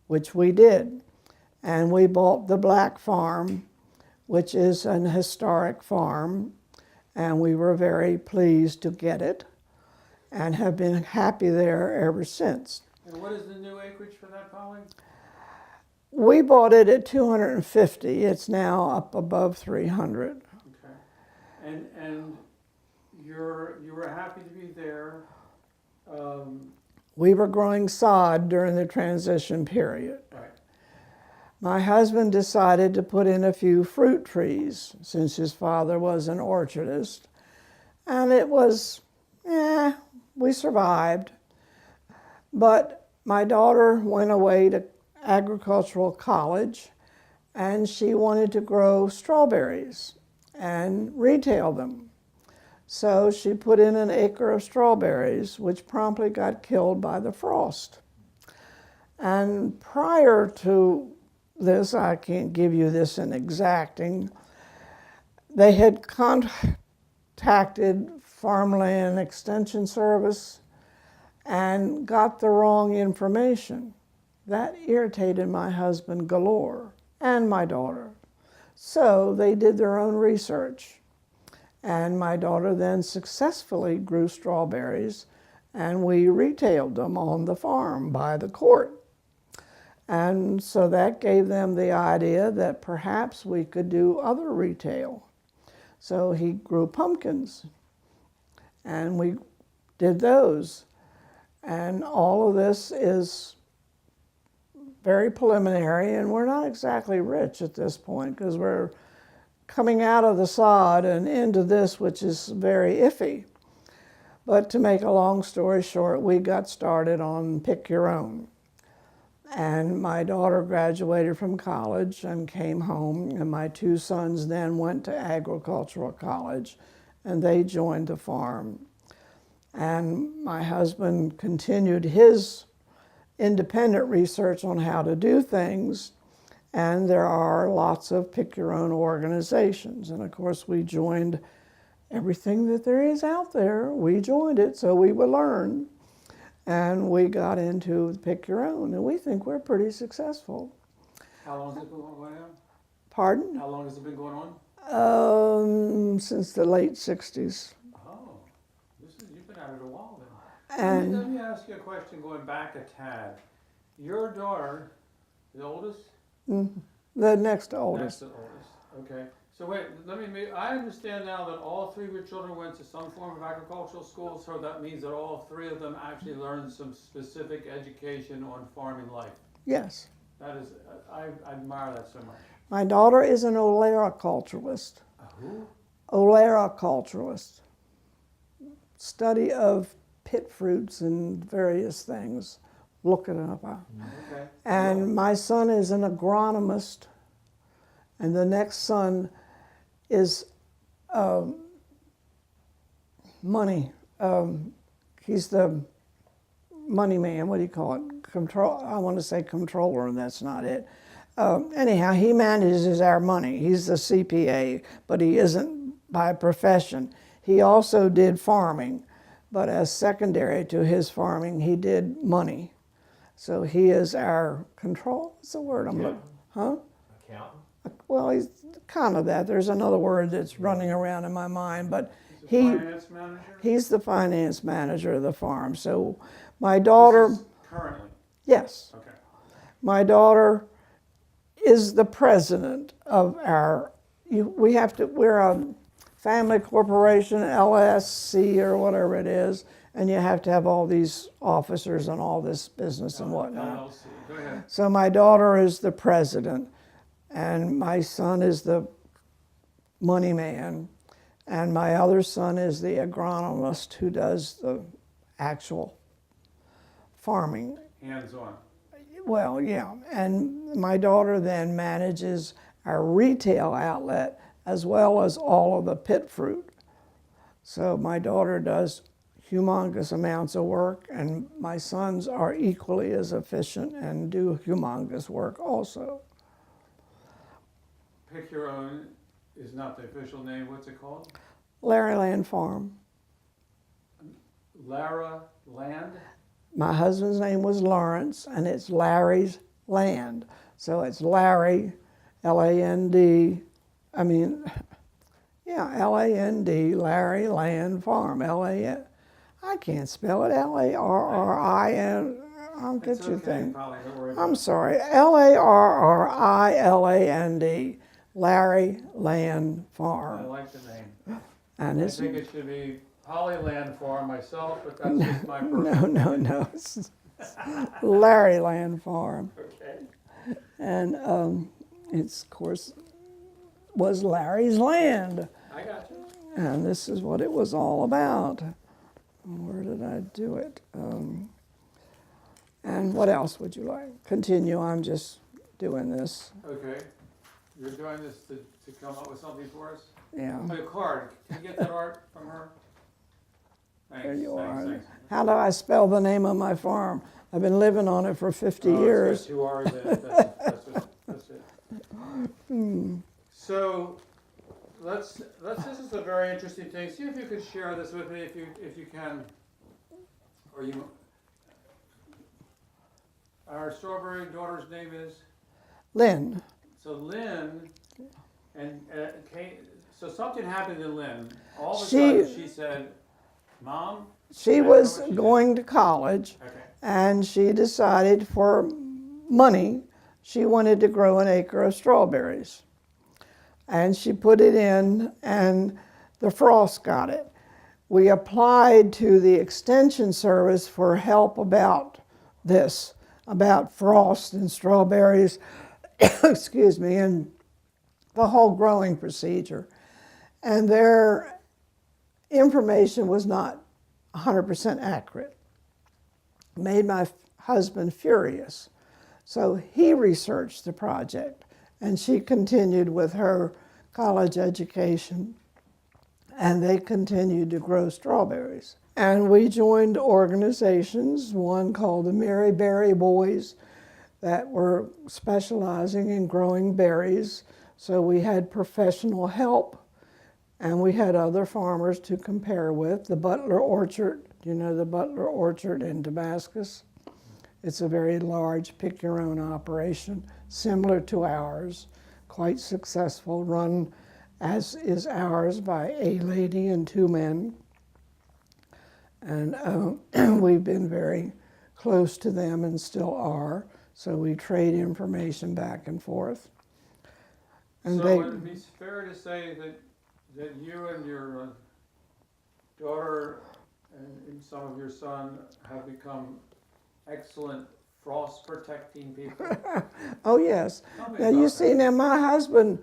which we did. And we bought the Black Farm, which is an historic farm, and we were very pleased to get it and have been happy there ever since. And what is the new acreage for that, Polly? We bought it at 250. It's now up above 300. Okay. And you were happy to be there. We were growing sod during the transition period. Right. My husband decided to put in a few fruit trees since his father was an orchardist. And it was, we survived. But my daughter went away to agricultural college, and she wanted to grow strawberries and retail them. So she put in an acre of strawberries, which promptly got killed by the frost. And prior to this, I can't give you this in exacting, they had contacted Farmland Extension Service and got the wrong information. That irritated my husband galore and my daughter. So they did their own research. And my daughter then successfully grew strawberries, and we retailed them on the farm by the court. And so that gave them the idea that perhaps we could do other retail. So he grew pumpkins, and we did those. And all of this is very preliminary, and we're not exactly rich at this point because we're coming out of the sod and into this, which is very iffy. But to make a long story short, we got started on Pick Your Own. And my daughter graduated from college and came home, and my two sons then went to agricultural college, and they joined the farm. And my husband continued his independent research on how to do things, and there are lots of pick your own organizations. And of course, we joined everything that there is out there. We joined it so we would learn. And we got into Pick Your Own, and we think we're pretty successful. How long has it been going on? Pardon? How long has it been going on? Since the late 60s. Oh, you've been at it a while then. And Let me ask you a question going back a tad. Your daughter, the oldest? the next oldest. Next to oldest. Okay. So wait, I understand now that all three of your children went to some form of agricultural school, so that means that all three of them actually learned some specific education on farming life. Yes. That is, I admire that so much. My daughter is an olericulturalist. Who? Olericulturalist. Study of pit fruits and various things. Look it up. Okay. And my son is an agronomist, and the next son is money. He's the money man. What do you call it? I want to say controller, and that's not it. Anyhow, he manages our money. He's the CPA, but he isn't by profession. He also did farming, but as secondary to his farming, he did money. So he is our control. What's the word I'm looking? Huh? Accountant? Well, he's kind of that. There's another word that's running around in my mind, but Finance manager? he's the finance manager of the farm. So my daughter, This is currently. yes, Okay. my daughter is the president of our. We're a family corporation, LSC or whatever it is, and you have to have all these officers and all this business and whatnot. LLC. Go ahead. So my daughter is the president, and my son is the money man, and my other son is the agronomist who does the actual farming. Hands-on. Well, yeah, and my daughter then manages our retail outlet as well as all of the pit fruit. So my daughter does humongous amounts of work, and my sons are equally as efficient and do humongous work also. Pick Your Own is not the official name. What's it called? Larry Land Farm. Lara Land? My husband's name was Lawrence, and it's Larry's Land. So it's Larry, L-A-N-D, L-A-N-D, Larry Land Farm, L-A-N. I can't spell it, L-A-R-R-I-N. I'll get It's you okay, thing. Polly, don't worry I'm about it. sorry, Larriland, Larry Land I Farm. like the name. And I it's, think it should be Polly Land Farm myself, but that's just my personal. no, it's Larry Land Farm. Okay. And it's, of course, was Larry's land. I got you. And this is what it was all about. Where did I do it? And what else would you like? Continue, I'm just doing this. Okay. You're doing this to come up with something for us? Yeah, Oh, a card. Can you get that art from her? Thanks. there you are. Thanks. How do I spell the name of my farm? I've been living on it for 50 Oh, years. it's got 2 R's in it. That's it. So, this is a very interesting thing. See if you could share this with me, if you can, or you. Our strawberry daughter's name is. Lynn. So Lynn, and so something happened to Lynn. All of a She- sudden, she said, "Mom." She I know was what she did. going to college, Okay. and she decided for money, she wanted to grow an acre of strawberries. And she put it in, and the frost got it. We applied to the Extension Service for help about this, about frost and strawberries, excuse me, and the whole growing procedure. And their information was not 100% accurate. Made my husband furious. So he researched the project, and she continued with her college education, and they continued to grow strawberries. And we joined organizations, one called the Mary Berry Boys, that were specializing in growing berries. So we had professional help, and we had other farmers to compare with. The Butler Orchard, you know the Butler Orchard in Damascus? It's a very large pick-your-own operation, similar to ours, quite successful, run as is ours by a lady and 2 men. And we've been very close to them and still are, so we trade information back and forth. And so would it be fair to say that you and your daughter and some of your son have become excellent frost protecting people? Oh, yes. Tell me Now, about you that. see, now my husband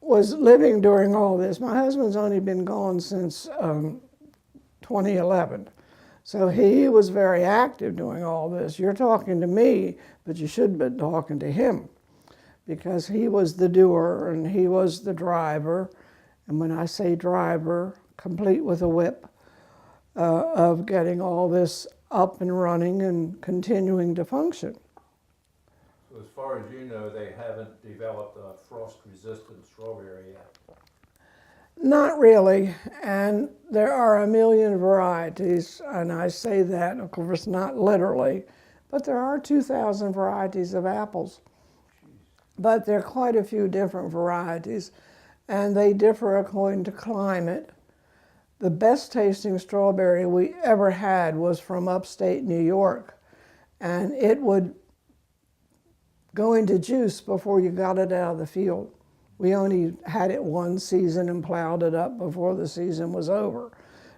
was living during all this. My husband's only been gone since 2011. So he was very active doing all this. You're talking to me, but you should have been talking to him, because he was the doer and he was the driver. And when I say driver, complete with a whip, of getting all this up and running and continuing to function. So as far as you know, they haven't developed a frost-resistant strawberry yet? Not really, and there are a million varieties, and I say that, of course, not literally, but there are 2,000 varieties of apples. But there are quite a few different varieties, and they differ according to climate. The best tasting strawberry we ever had was from upstate New York, and it would go into juice before you got it out of the field. We only had it one season and plowed it up before the season was over,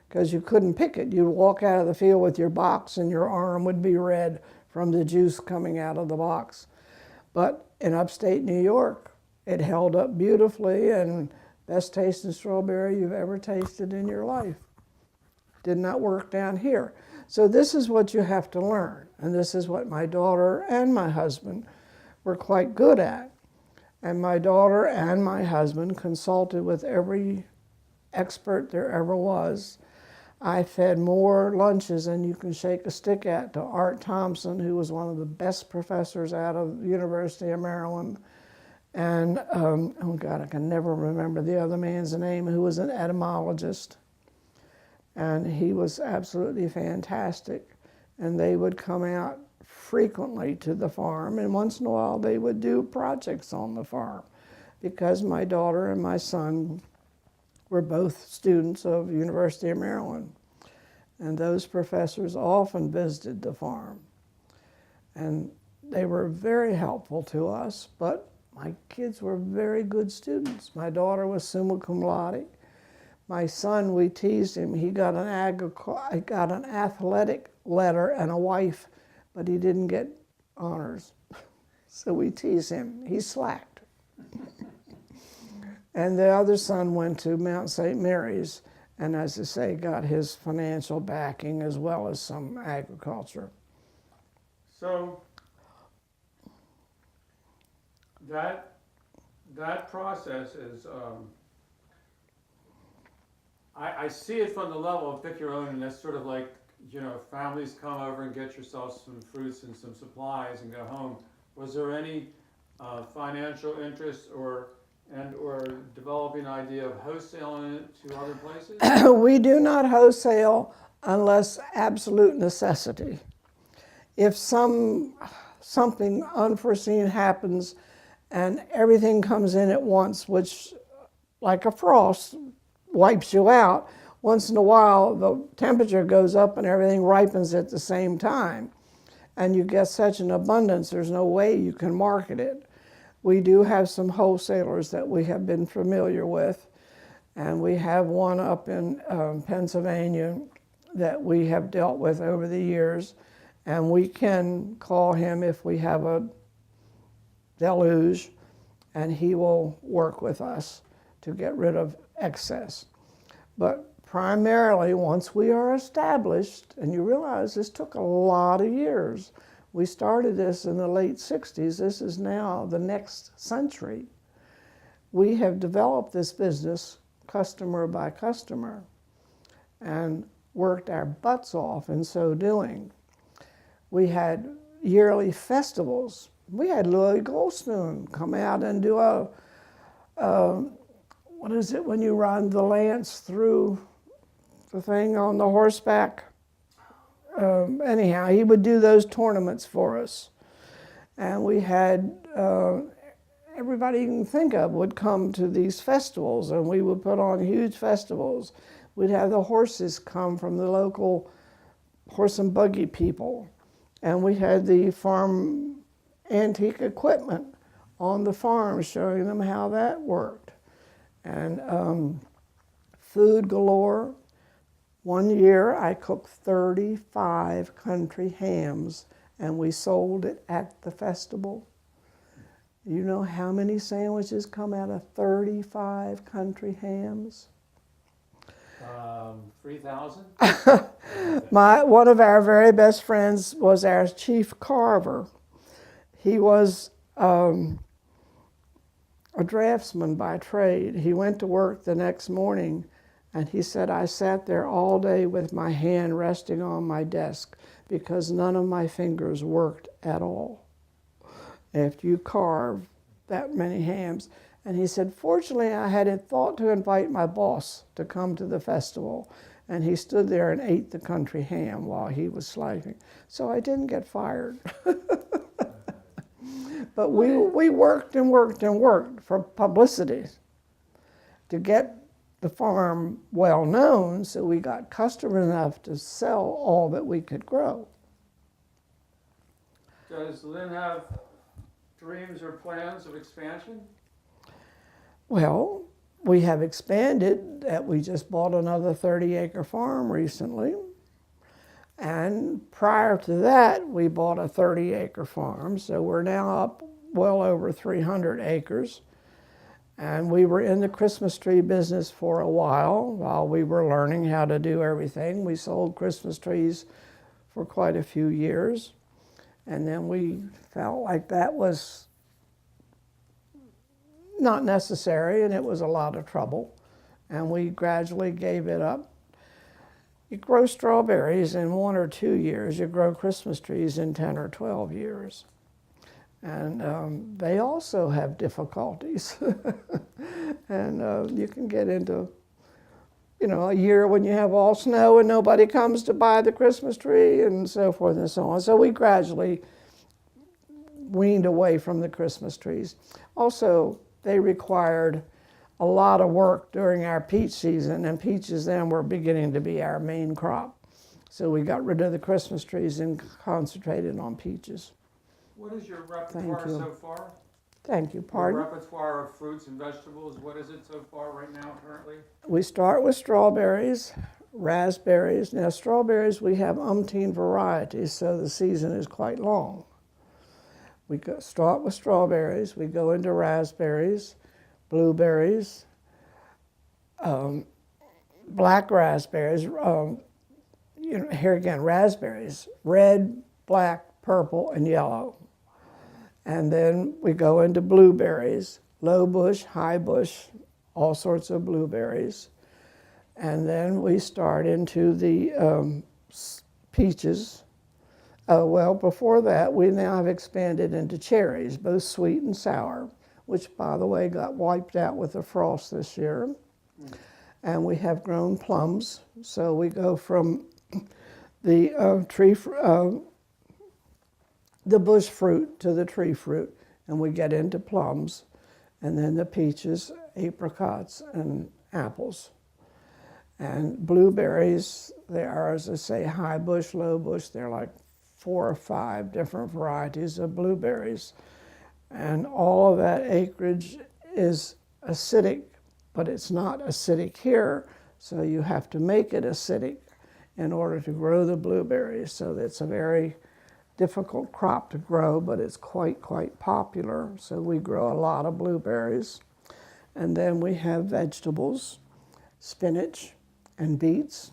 because you couldn't pick it. You'd walk out of the field with your box and your arm would be red from the juice coming out of the box. But in upstate New York, it held up beautifully, and best tasting strawberry you've ever tasted in your life. Did not work down here. So this is what you have to learn, and this is what my daughter and my husband were quite good at. And my daughter and my husband consulted with every expert there ever was. I fed more lunches than you can shake a stick at to Art Thompson, who was one of the best professors out of the University of Maryland. And, oh God, I can never remember the other man's name, who was an etymologist. And he was absolutely fantastic. And they would come out frequently to the farm, and once in a while they would do projects on the farm, because my daughter and my son were both students of University of Maryland, and those professors often visited the farm, and they were very helpful to us. But my kids were very good students. My daughter was summa cum laude. My son, we teased him. He got an athletic letter and a wife, but he didn't get honors. So we tease him. He slacked. And the other son went to Mount St. Mary's, and as I say, got his financial backing as well as some agriculture. So that process is, I see it from the level of pick your own, and that's sort of like, you know, families come over and get yourself some fruits and some supplies and go home. Was there any financial interest or developing idea of wholesaling it to other places? We do not wholesale unless absolute necessity. If something unforeseen happens and everything comes in at once, which, like a frost, wipes you out, once in a while the temperature goes up and everything ripens at the same time, and you get such an abundance there's no way you can market it. We do have some wholesalers that we have been familiar with, and we have one up in Pennsylvania that we have dealt with over the years, And we can call him if we have a deluge, and he will work with us to get rid of excess. But primarily, once we are established, and you realize this took a lot of years. We started this in the late 60s. This is now the next century. We have developed this business customer by customer and worked our butts off in so doing. We had yearly festivals. We had Louis Goldstein come out and do what is it when you run the lance through the thing on the horseback? Anyhow, he would do those tournaments for us. And we had everybody you can think of would come to these festivals, and we would put on huge festivals. We'd have the horses come from the local horse and buggy people. And we had the farm antique equipment on the farm showing them how that worked. And food galore. One year I cooked 35 country hams and we sold it at the festival. You know how many sandwiches come out of 35 country hams? 3,000? One of our very best friends was our chief carver. He was a draftsman by trade. He went to work the next morning and he said, I sat there all day with my hand resting on my desk because none of my fingers worked at all after you carve that many hams. And he said, fortunately, I hadn't thought to invite my boss to come to the festival. And he stood there and ate the country ham while he was slicing. So I didn't get fired. But we worked and worked and worked for publicity to get the farm well known, so we got customers enough to sell all that we could grow. Does Lynn have dreams or plans of expansion? Well, we have expanded. We just bought another 30-acre farm recently. And prior to that, we bought a 30-acre farm. So we're now up well over 300 acres. And we were in the Christmas tree business for a while we were learning how to do everything. We sold Christmas trees for quite a few years. And then we felt like that was not necessary, and it was a lot of trouble. And we gradually gave it up. You grow strawberries in 1 or 2 years. You grow Christmas trees in 10 or 12 years. And they also have difficulties. And you can get into, a year when you have all snow and nobody comes to buy the Christmas tree and so forth and so on. So we gradually weaned away from the Christmas trees. Also, they required a lot of work during our peach season, and peaches then were beginning to be our main crop. So we got rid of the Christmas trees and concentrated on peaches. What is your repertoire so far? Thank you. Pardon? Your repertoire of fruits and vegetables, what is it so far right now currently? We start with strawberries, raspberries. Now strawberries, we have umpteen varieties, so the season is quite long. We start with strawberries, we go into raspberries, blueberries, black raspberries, here again, raspberries, red, black, purple, and yellow. And then we go into blueberries, low bush, high bush, all sorts of blueberries. And then we start into the peaches. Well, before that, we now have expanded into cherries, both sweet and sour, which, by the way, got wiped out with the frost this year. And we have grown plums. So we go from the the bush fruit to the tree fruit, and we get into plums, and then the peaches, apricots, and apples. And blueberries, they are, as I say, high bush, low bush. They're like 4 or 5 different varieties of blueberries. And all of that acreage is acidic, but it's not acidic here, so you have to make it acidic in order to grow the blueberries. So it's a very difficult crop to grow, but it's quite popular. So we grow a lot of blueberries. And then we have vegetables, spinach and beets.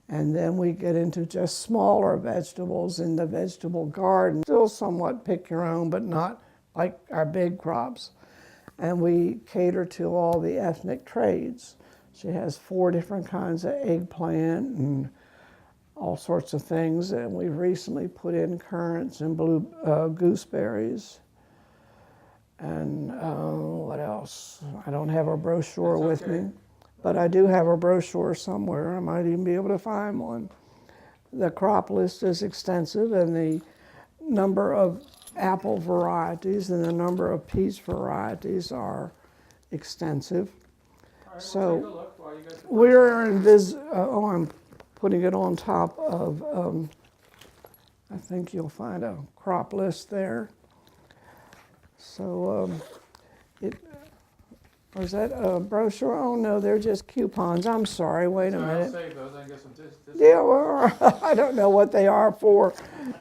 And then we get into just smaller vegetables in the vegetable garden. Still somewhat pick your own, but not like our big crops. And we cater to all the ethnic trades. She has 4 different kinds of eggplant and all sorts of things. And we've recently put in currants and gooseberries. And what else? I don't have a brochure with me, but I do have a brochure somewhere. I might even be able to find one. The crop list is extensive, and the number of apple varieties and the number of peach varieties are extensive. All right, So we'll take a look while you guys are we're in I'm putting it on top of, I think you'll find a crop list there. So or is that a brochure? Oh no, they're just coupons. I'm sorry, wait a I'll minute. save those. I guess some Yeah, well, I don't know what they are for.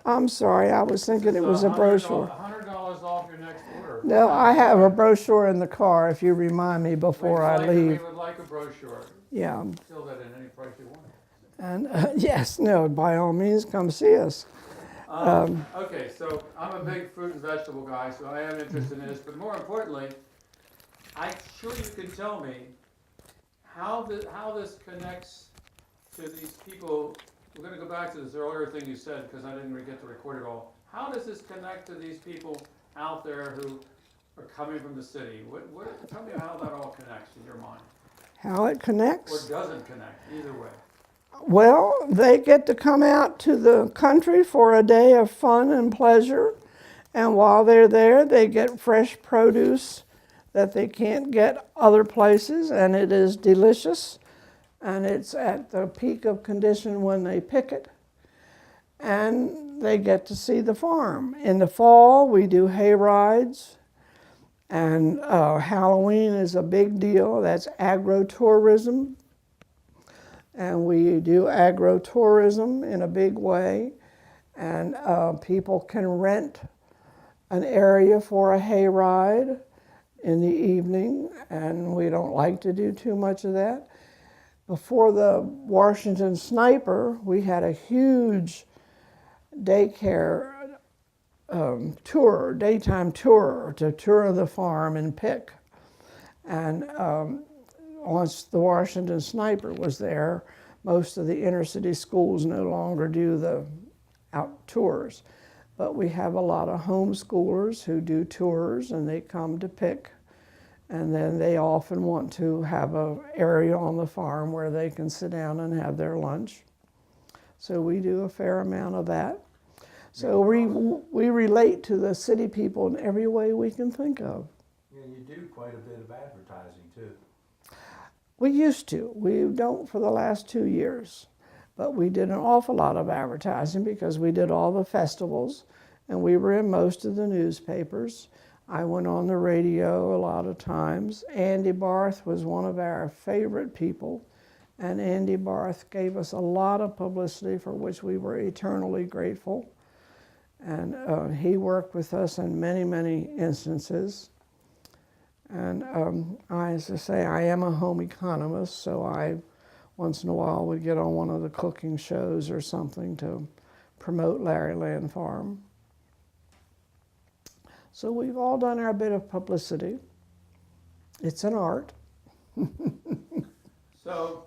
I'm sorry, I was thinking it was a brochure. $100 off your next order. No, I have a brochure in the car if you remind me before I We leave. would like a brochure. Yeah, Fill that in any price you want. and yes, no, by all means, come see us. Okay, so I'm a big fruit and vegetable guy, so I am interested in this. But more importantly, I'm sure you can tell me how this connects to these people. We're going to go back to this earlier thing you said because I didn't get to record it all. How does this connect to these people out there who are coming from the city? Tell me how that all connects in your mind. How it Or connects? doesn't connect, either way. Well, they get to come out to the country for a day of fun and pleasure, and while they're there, they get fresh produce that they can't get other places, and it is delicious, and it's at the peak of condition when they pick it, and they get to see the farm. In the fall, we do hay rides, and Halloween is a big deal. That's agro-tourism. And we do agro-tourism in a big way, and people can rent an area for a hayride in the evening, and we don't like to do too much of that. Before the Washington Sniper, we had a huge daycare daytime tour to tour the farm and pick. And once the Washington Sniper was there, most of the inner city schools no longer do the out tours. But we have a lot of homeschoolers who do tours, and they come to pick. And then they often want to have an area on the farm where they can sit down and have their lunch. So we do a fair amount of that. So we relate to the city people in every way we can think of. Yeah, you do quite a bit of advertising too. We used to. We don't for the last 2 years. But we did an awful lot of advertising because we did all the festivals and we were in most of the newspapers. I went on the radio a lot of times. Andy Barth was one of our favorite people, and Andy Barth gave us a lot of publicity for which we were eternally grateful. And he worked with us in many, many instances. And as I say, I am a home economist, so I once in a while would get on one of the cooking shows or something to promote Larry Land Farm. So we've all done our bit of publicity. It's an art. So,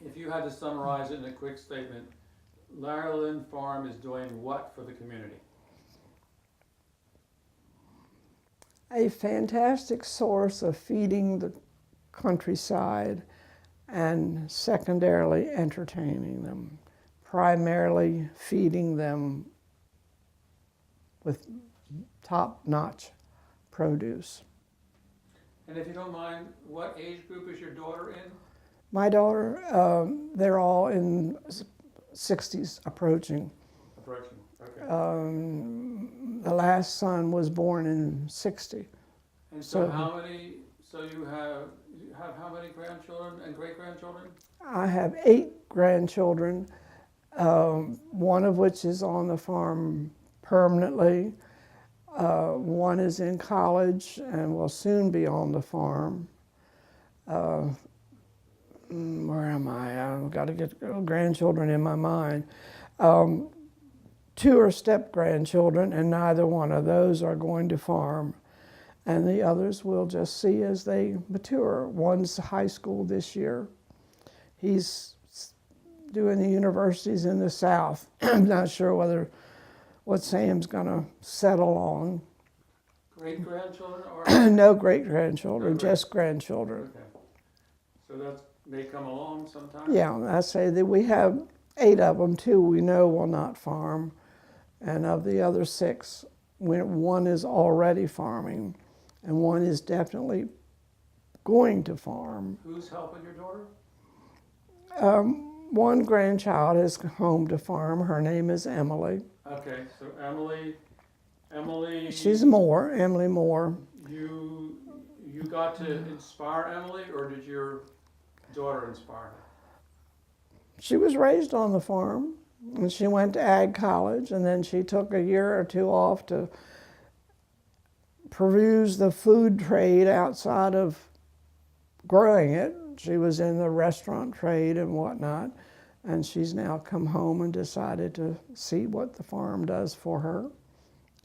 if you had to summarize it in a quick statement, Larry Land Farm is doing what for the community? A fantastic source of feeding the countryside and secondarily entertaining them, primarily feeding them with top-notch produce. And if you don't mind, what age group is your daughter in? My daughter, they're all in 60s approaching. Approaching, okay. The last son was born in 60. And so so you have how many grandchildren and great-grandchildren? I have 8 grandchildren. one of which is on the farm permanently. One is in college and will soon be on the farm. Where am I? I've got to get grandchildren in my mind. Two are step-grandchildren, and neither one of those are going to farm. And the others we'll just see as they mature. One's high school this year. He's doing the universities in the South. I'm not sure what Sam's going to settle on. Great-grandchildren or? No great-grandchildren, No just grandchildren. Okay. So that may come along sometime? Yeah, I say that we have 8 of them. 2 we know will not farm. And of the other 6, one is already farming, and one is definitely going to farm. Who's helping your daughter? One grandchild is home to farm. Her name is Emily. Okay, so Emily, She's Emily Moore. you got to inspire Emily, or did your daughter inspire her? She was raised on the farm, and she went to ag college, and then she took a year or 2 off to peruse the food trade outside of growing it. She was in the restaurant trade and whatnot, and she's now come home and decided to see what the farm does for her.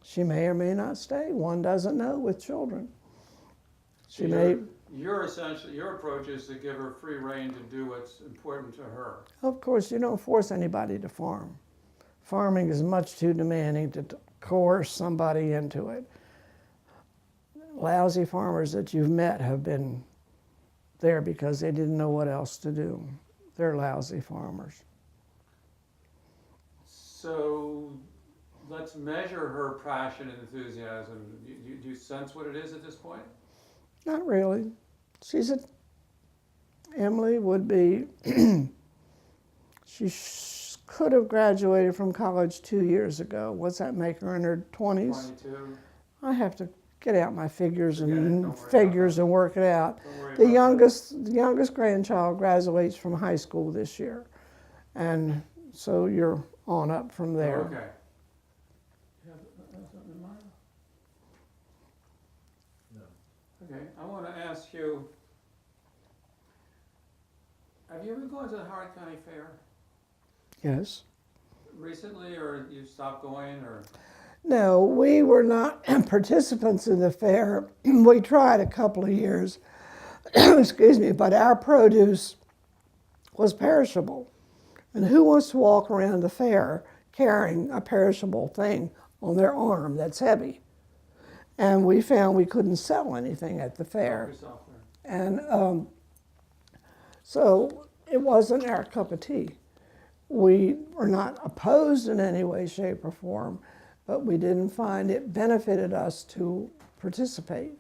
She may or may not stay. One doesn't know with children. She may. Your approach is to give her free rein to do what's important to her. Of course, you don't force anybody to farm. Farming is much too demanding to coerce somebody into it. Lousy farmers that you've met have been there because they didn't know what else to do. They're lousy farmers. So let's measure her passion and enthusiasm. Do you sense what it is at this point? Not really. Emily would be, could have graduated from college 2 years ago. What's that make her in her 20s? 22. I have to get out my figures Forget it. and Don't worry figures about and work it out. Don't worry The about youngest grandchild graduates from high school this year, and so you're on up from that. there. Okay. You have something in mind? No. Okay, I want to ask you, have you ever gone to the Howard County Fair Yes. recently, or you stopped going, or? No, we were not participants in the fair. We tried a couple of years, excuse me, but our produce was perishable. And who wants to walk around the fair carrying a perishable thing on their arm that's heavy? And we found we couldn't sell anything at the fair. Help yourself there. And so it wasn't our cup of tea. We were not opposed in any way, shape, or form, but we didn't find it benefited us to participate.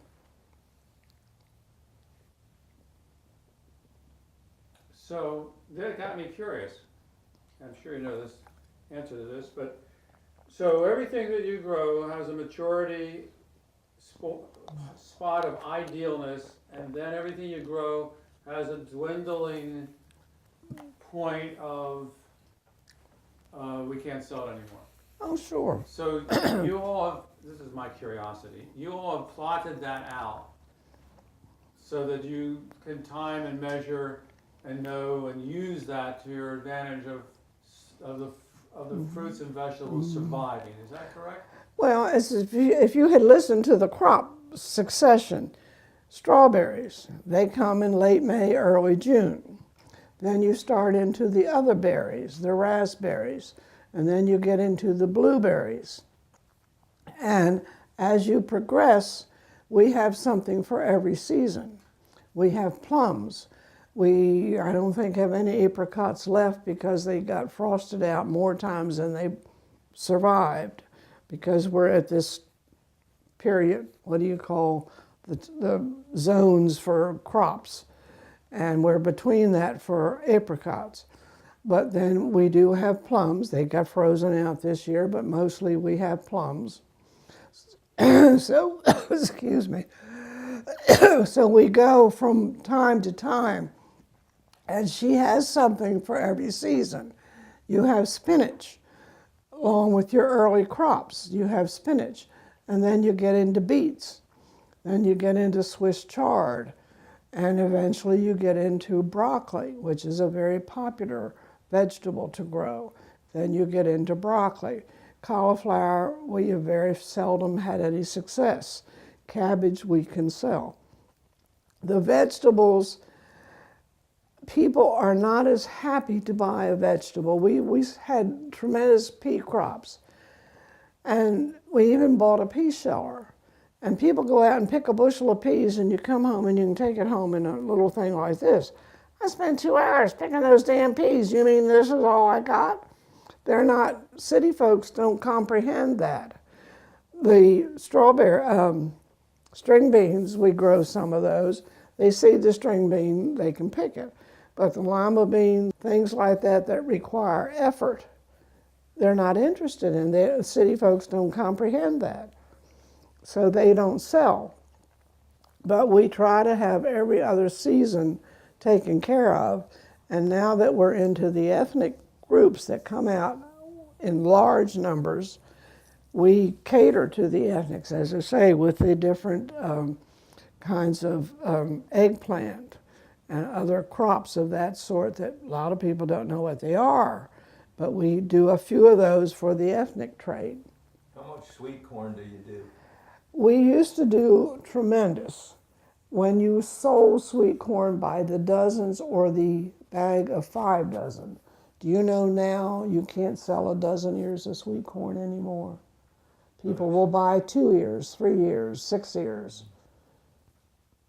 So that got me curious. I'm sure you know this answer to this, but so everything that you grow has a maturity spot of idealness, and then everything you grow has a dwindling point of we can't sell it anymore. Oh, sure. So you all have, this is my curiosity, you all have plotted that out so that you can time and measure and know and use that to your advantage of the fruits and vegetables surviving. Is that correct? Well, as if you had listened to the crop succession, strawberries, they come in late May, early June. Then you start into the other berries, the raspberries, and then you get into the blueberries. And as you progress, we have something for every season. We have plums. I don't think have any apricots left because they got frosted out more times than they survived, because we're at this period, what do you call the zones for crops, and we're between that for apricots. But then we do have plums. They got frozen out this year, but mostly we have plums. So, excuse me. So we go from time to time, and she has something for every season. You have spinach along with your early crops. You have spinach, and then you get into beets, then you get into Swiss chard, and eventually you get into broccoli, which is a very popular vegetable to grow. Then you get into broccoli. Cauliflower, we have very seldom had any success. Cabbage, we can sell. The vegetables, people are not as happy to buy a vegetable. We had tremendous pea crops, and we even bought a pea sheller. And people go out and pick a bushel of peas, and you come home and you can take it home in a little thing like this. I spent 2 hours picking those damn peas. You mean this is all I got? They're not, city folks don't comprehend that. The string beans, we grow some of those. They see the string bean, they can pick it. But the lima bean, things like that that require effort, they're not interested in. The city folks don't comprehend that. So they don't sell. But we try to have every other season taken care of. And now that we're into the ethnic groups that come out in large numbers, we cater to the ethnics, as I say, with the different kinds of eggplant and other crops of that sort that a lot of people don't know what they are. But we do a few of those for the ethnic trade. How much sweet corn do you do? We used to do tremendous. When you sold sweet corn by the dozens or the bag of 5 dozen, do you know now you can't sell a dozen ears of sweet corn anymore? People will buy 2 ears, 3 ears, 6 ears.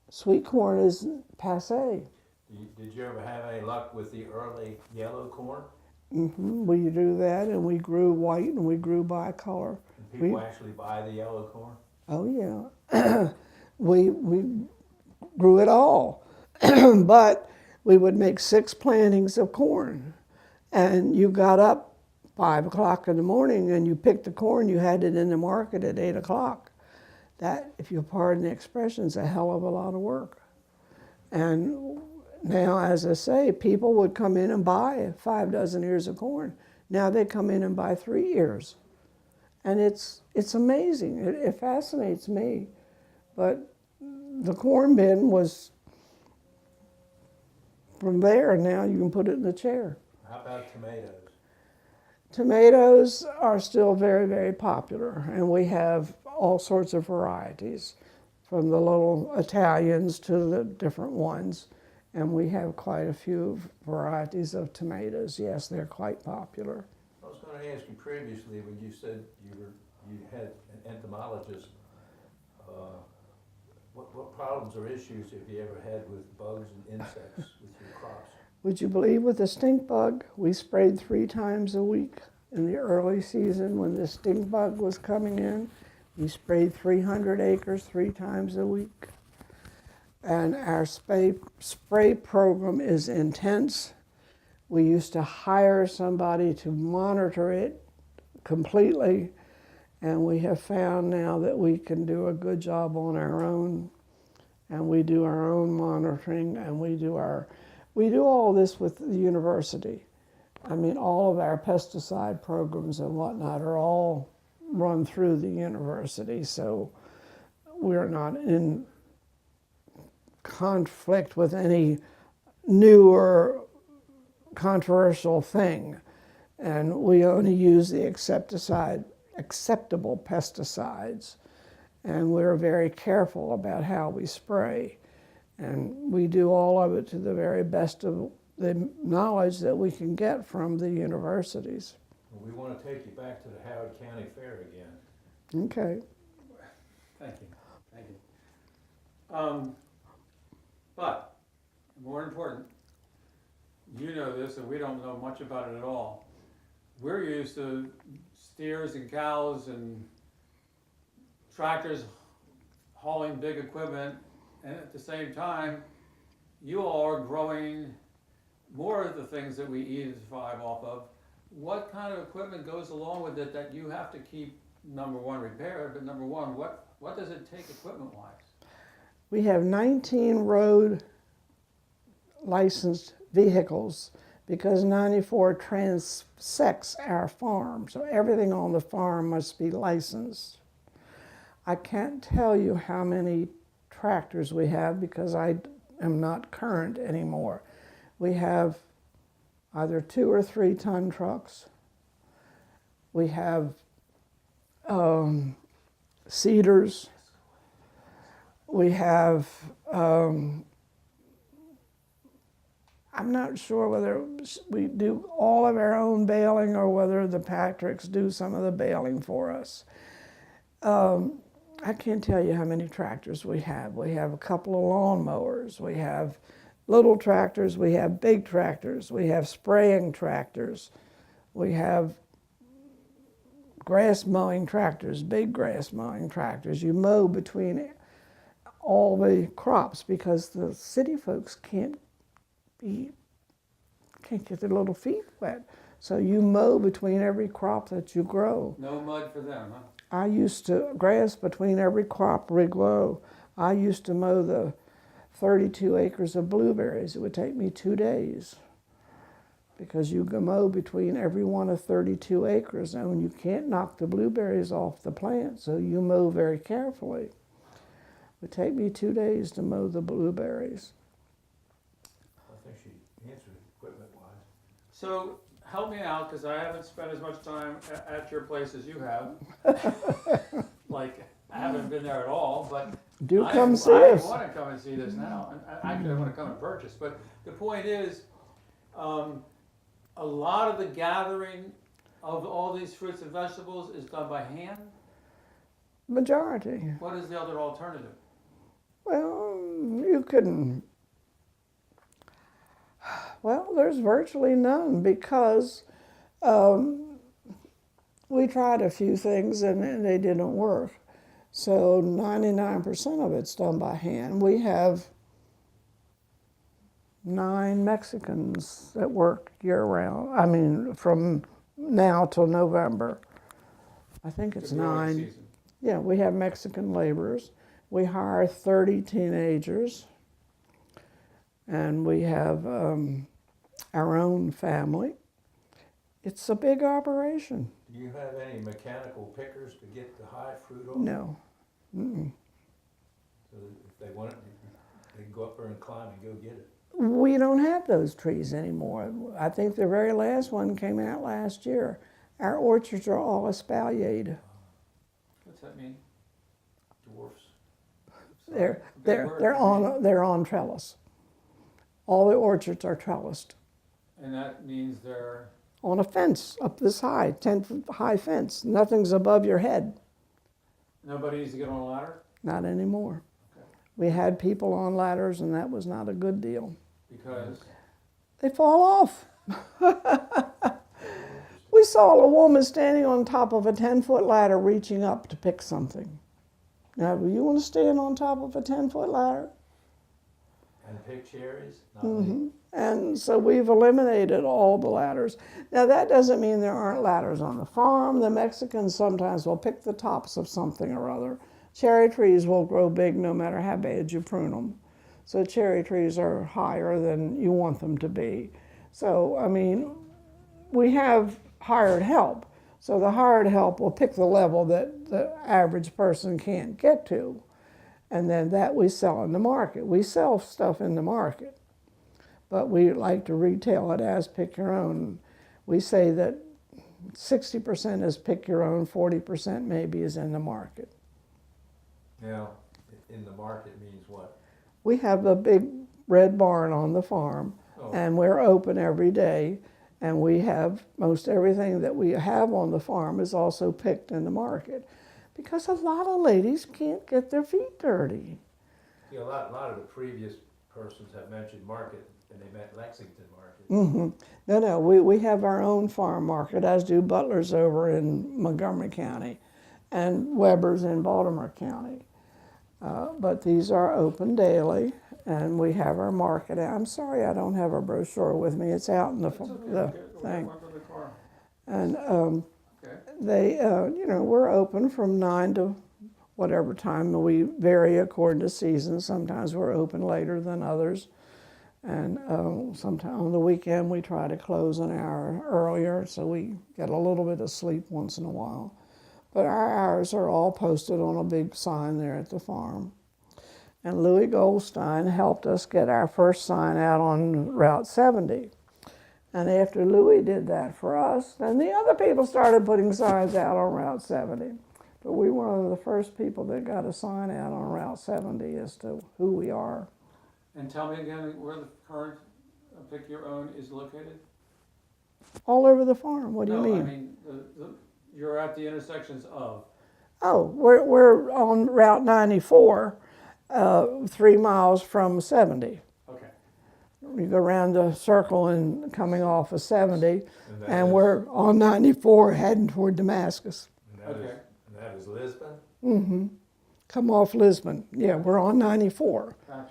Sweet corn is passé. Did you ever have any luck with the early yellow corn? We do that, and we grew white and we grew bicolor. And people actually buy the yellow corn? Oh yeah, we grew it all, but we would make 6 plantings of corn, and you got up 5 o'clock in the morning and you picked the corn. You had it in the market at 8 o'clock. That, if you pardon the expression, is a hell of a lot of work. And now, as I say, people would come in and buy 5 dozen ears of corn. Now they come in and buy 3 ears. And it's amazing. It fascinates me. But the corn bin was from there, and now you can put it in the chair. How about tomatoes? Tomatoes are still very, very popular, and we have all sorts of varieties, from the little Italians to the different ones. And we have quite a few varieties of tomatoes. Yes, they're quite popular. I was going to ask you previously when you said you had an entomologist. What problems or issues have you ever had with bugs and insects with your crops? Would you believe with the stink bug, we sprayed 3 times a week in the early season when the stink bug was coming in. We sprayed 300 acres 3 times a week. And our spray program is intense. We used to hire somebody to monitor it completely, and we have found now that we can do a good job on our own, and we do our own monitoring, and we do all this with the university. I mean, all of our pesticide programs and whatnot are all run through the university, so we're not in conflict with any new or controversial thing. And we only use the acceptable pesticides. And we're very careful about how we spray. And we do all of it to the very best of the knowledge that we can get from the universities. Well, we want to take you back to the Howard County Fair again. Okay. Thank you, thank you. But, more important, you know this and we don't know much about it at all. We're used to steers and cows and tractors hauling big equipment, and at the same time, you all are growing more of the things that we eat and survive off of. What kind of equipment goes along with it that you have to keep, number one, repaired, but number one, what does it take equipment-wise? We have 19 road licensed vehicles because 94 transects our farm. So everything on the farm must be licensed. I can't tell you how many tractors we have because I am not current anymore. We have either 2 or 3 ton trucks. We have cedars. We have, I'm not sure whether we do all of our own baling or whether the Patricks do some of the baling for us. I can't tell you how many tractors we have. We have a couple of lawnmowers. We have little tractors. We have big tractors. We have spraying tractors. We have grass mowing tractors, big grass mowing tractors. You mow between all the crops because the city folks can't get their little feet wet. So you mow between every crop that you grow. No mud for them, huh? I used to grass between every crop we grow. I used to mow the 32 acres of blueberries. It would take me 2 days because you can mow between every one of 32 acres, and you can't knock the blueberries off the plant, so you mow very carefully. It would take me 2 days to mow the blueberries. I think she answered equipment-wise. So help me out, because I haven't spent as much time at your place as you have. Like, I haven't been there at all, but Do I come see I us. want to come and see this now. And actually, I want to come and purchase. But the point is, a lot of the gathering of all these fruits and vegetables is done by hand. Majority. What is the other alternative? Well, you can. Well, there's virtually none because we tried a few things and they didn't work. So 99% of it's done by hand. We have 9 Mexicans that work year-round. I mean, from now till November. I think it's The growing 9. season. Yeah, we have Mexican laborers. We hire 30 teenagers. And we have our own family. It's a big operation. Do you have any mechanical pickers to get the high fruit off? No. Mm-mm. So if they want it, they can go up there and climb and go get it. We don't have those trees anymore. I think the very last one came out last year. Our orchards are all espaliered. What's that mean? Dwarfs. They're on trellis. All the orchards are trellised. And that means they're On a fence up this high, 10-foot high fence. Nothing's above your head. nobody needs to get on a ladder Not anymore. Okay. We had people on ladders and that was not a good deal. because They fall off. We saw a woman standing on top of a 10-foot ladder reaching up to pick something. Now, do you want to stand on top of a 10-foot ladder? And pick cherries? Not me. And so we've eliminated all the ladders. Now, that doesn't mean there aren't ladders on the farm. The Mexicans sometimes will pick the tops of something or other. Cherry trees will grow big no matter how bad you prune them. So cherry trees are higher than you want them to be. So, I mean, we have hired help. So the hired help will pick the level that the average person can't get to. And then that we sell in the market. We sell stuff in the market, but we like to retail it as pick your own. We say that 60% is pick your own, 40% maybe is in the market. Now, in the market means what? We have a big red barn on the farm, Oh. and we're open every day, and we have most everything that we have on the farm is also picked in the market, because a lot of ladies can't get their feet dirty. See, a lot of the previous persons have mentioned market, and they meant Lexington market. No, we have our own farm market, as do Butler's over in Montgomery County, and Weber's in Baltimore County. But these are open daily, and we have our market. I'm sorry I don't have a brochure with me. It's out in the it's okay. the Get thing. one for the car. And Okay. they, we're open from 9 to whatever time. We vary according to season. Sometimes we're open later than others. And sometime on the weekend we try to close an hour earlier so we get a little bit of sleep once in a while. But our hours are all posted on a big sign there at the farm. And Louis Goldstein helped us get our first sign out on Route 70. And after Louis did that for us, then the other people started putting signs out on Route 70. But we were one of the first people that got a sign out on Route 70 as to who we are. And tell me again where the current Pick Your Own is located? All over the farm. What do you No, mean? I mean, you're at the intersections of. Oh, we're on Route 94, 3 miles from 70. Okay. You go around the circle and coming off of 70, that and is- we're on 94 heading toward Damascus. Okay. And that is Lisbon? Mm-hmm. Come off Lisbon. Yeah, we're on 94. Gotcha.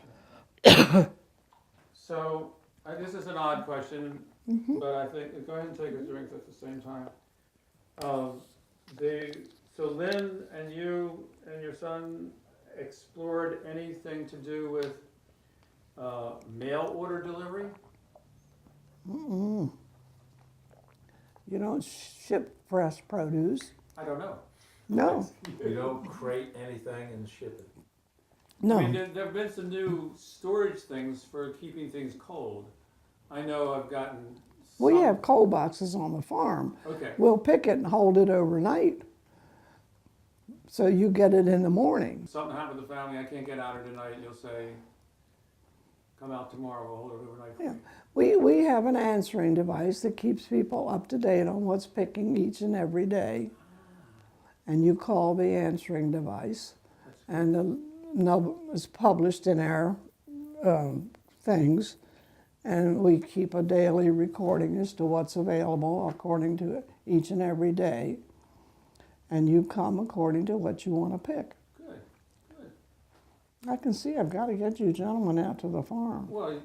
So, this is an odd question, but I think, go ahead and take a drink at the same time. So Lynn and you and your son explored anything to do with mail order delivery? Mm-mm. You don't ship fresh produce. I don't know. No, You don't crate anything and ship it? I mean, no. there have been some new storage things for keeping things cold. I know I've gotten We some- have cold boxes on the farm. Okay, We'll pick it and hold it overnight. So you get it in the morning. something happened to the family, I can't get out of tonight, and you'll say, come out tomorrow, we'll hold it overnight for Yeah. you. We have an answering device that keeps people up to date on what's picking each and every day. And you call the answering device, and it's published in our things. And we keep a daily recording as to what's available according to each and every day. And you come according to what you want to pick. Good, good. I can see I've got to get you gentlemen out to the farm. Well,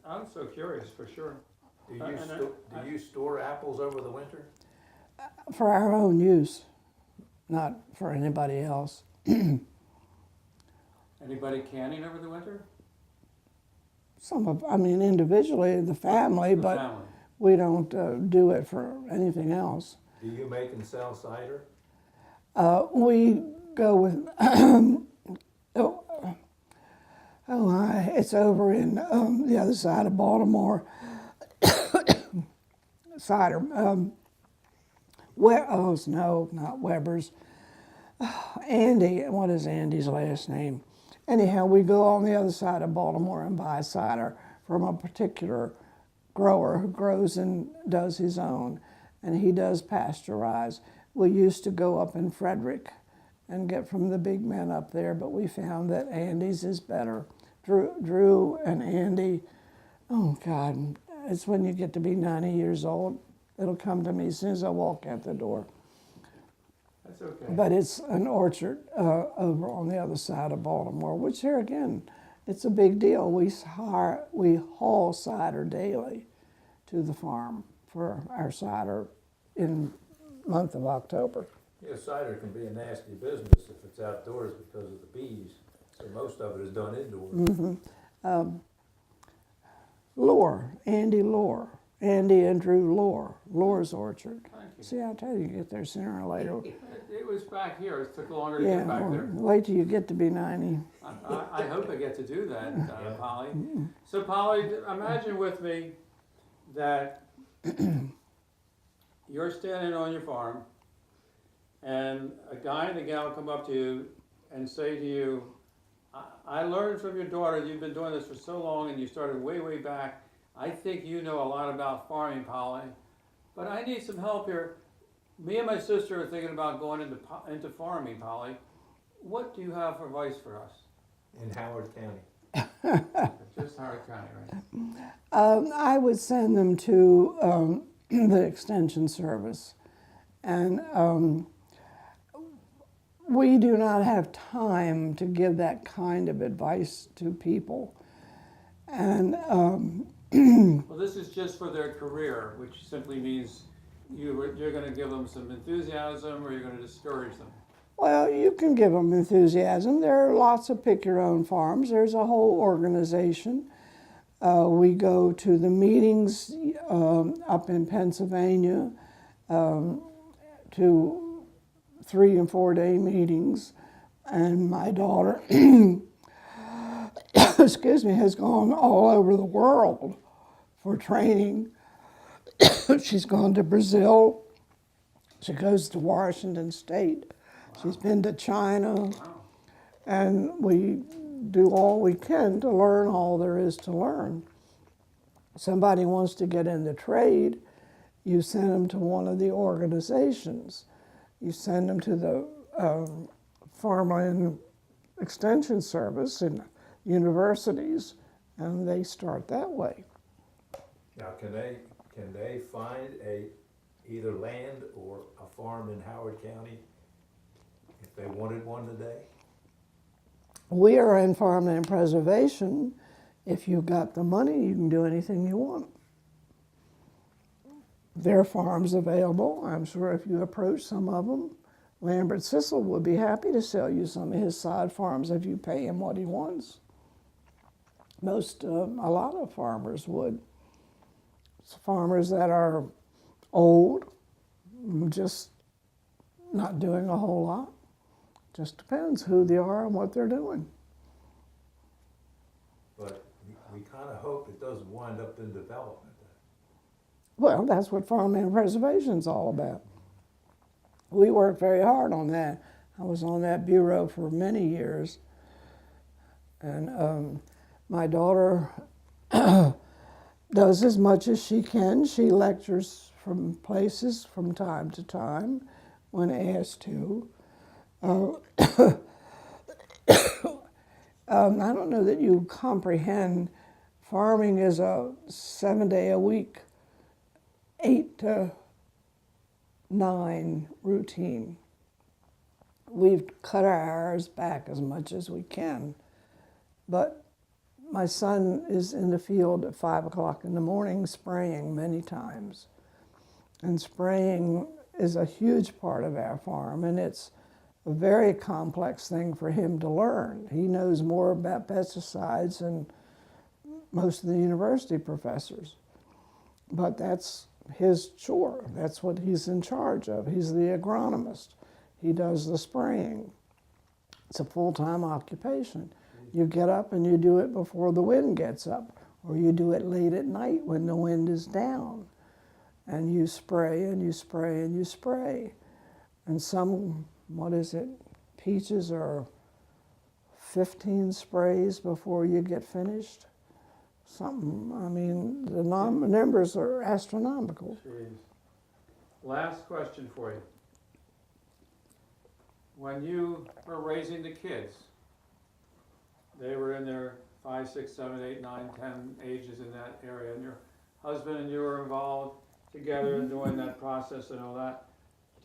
I'm so curious, for sure. Do you, And do you store apples over the winter? For our own use, not for anybody else. Anybody canning over the winter? Individually, the family, The but family. we don't do it for anything else. Do you make and sell cider? We go with, it's over in the other side of Baltimore. Cider. No, not Weber's. Andy, what is Andy's last name? Anyhow, we go on the other side of Baltimore and buy cider from a particular grower who grows and does his own, and he does pasteurize. We used to go up in Frederick and get from the big men up there, but we found that Andy's is better. Drew and Andy, oh God, it's when you get to be 90 years old. It'll come to me as soon as I walk out the door. That's okay. But it's an orchard over on the other side of Baltimore, which here again, it's a big deal. We haul cider daily to the farm for our cider in month of October. Yeah, cider can be a nasty business if it's outdoors because of the bees. So most of it is done indoors. Andy and Drew Lore's orchard. Thank you. See, I tell you, you get there sooner or later. It was back here, it took longer to Yeah, get back well, there. wait till you get to be 90. I hope I get to do that, Polly. So Polly, imagine with me that you're standing on your farm and a guy and a gal come up to you and say to you, I learned from your daughter, you've been doing this for so long and you started way, way back. I think you know a lot about farming, Polly, but I need some help here. Me and my sister are thinking about going into farming, Polly. What do you have for advice for us? In Howard County. Just Howard County, right? I would send them to the Extension Service. And we do not have time to give that kind of advice to people. And Well, this is just for their career, which simply means you're going to give them some enthusiasm or you're going to discourage them. well, you can give them enthusiasm. There are lots of pick your own farms. There's a whole organization. We go to the meetings up in Pennsylvania, to 3 and 4 day meetings. And my daughter, excuse me, has gone all over the world for training. She's gone to Brazil. She goes to Washington State. Wow. She's been to China. Wow. And we do all we can to learn all there is to learn. Somebody wants to get into trade, you send them to one of the organizations. You send them to the Farmland Extension Service in universities, and they start that way. Now, can they find either land or a farm in Howard County if they wanted one today? We are in farmland preservation. If you've got the money, you can do anything you want. There are farms available. I'm sure if you approach some of them, Lambert Sissel would be happy to sell you some of his side farms if you pay him what he wants. A lot of farmers would. It's farmers that are old, just not doing a whole lot. Just depends who they are and what they're doing. But we kind of hope it doesn't wind up in development. Well, that's what farmland preservation is all about. We work very hard on that. I was on that bureau for many years. And my daughter does as much as she can. She lectures from places from time to time when asked to. I don't know that you comprehend. Farming is a 7-day-a-week, 8 to 9 routine. We've cut our hours back as much as we can, but my son is in the field at 5 o'clock in the morning spraying many times. And spraying is a huge part of our farm, and it's a very complex thing for him to learn. He knows more about pesticides than most of the university professors. But that's his chore. That's what he's in charge of. He's the agronomist. He does the spraying. It's a full-time occupation. You get up and you do it before the wind gets up, or you do it late at night when the wind is down. And you spray and you spray and you spray. And some, peaches are 15 sprays before you get finished. The numbers are astronomical. Jeez. Last question for you. When you were raising the kids, they were in their 5, 6, 7, 8, 9, 10 ages in that area, and your husband and you were involved together in doing that process and all that.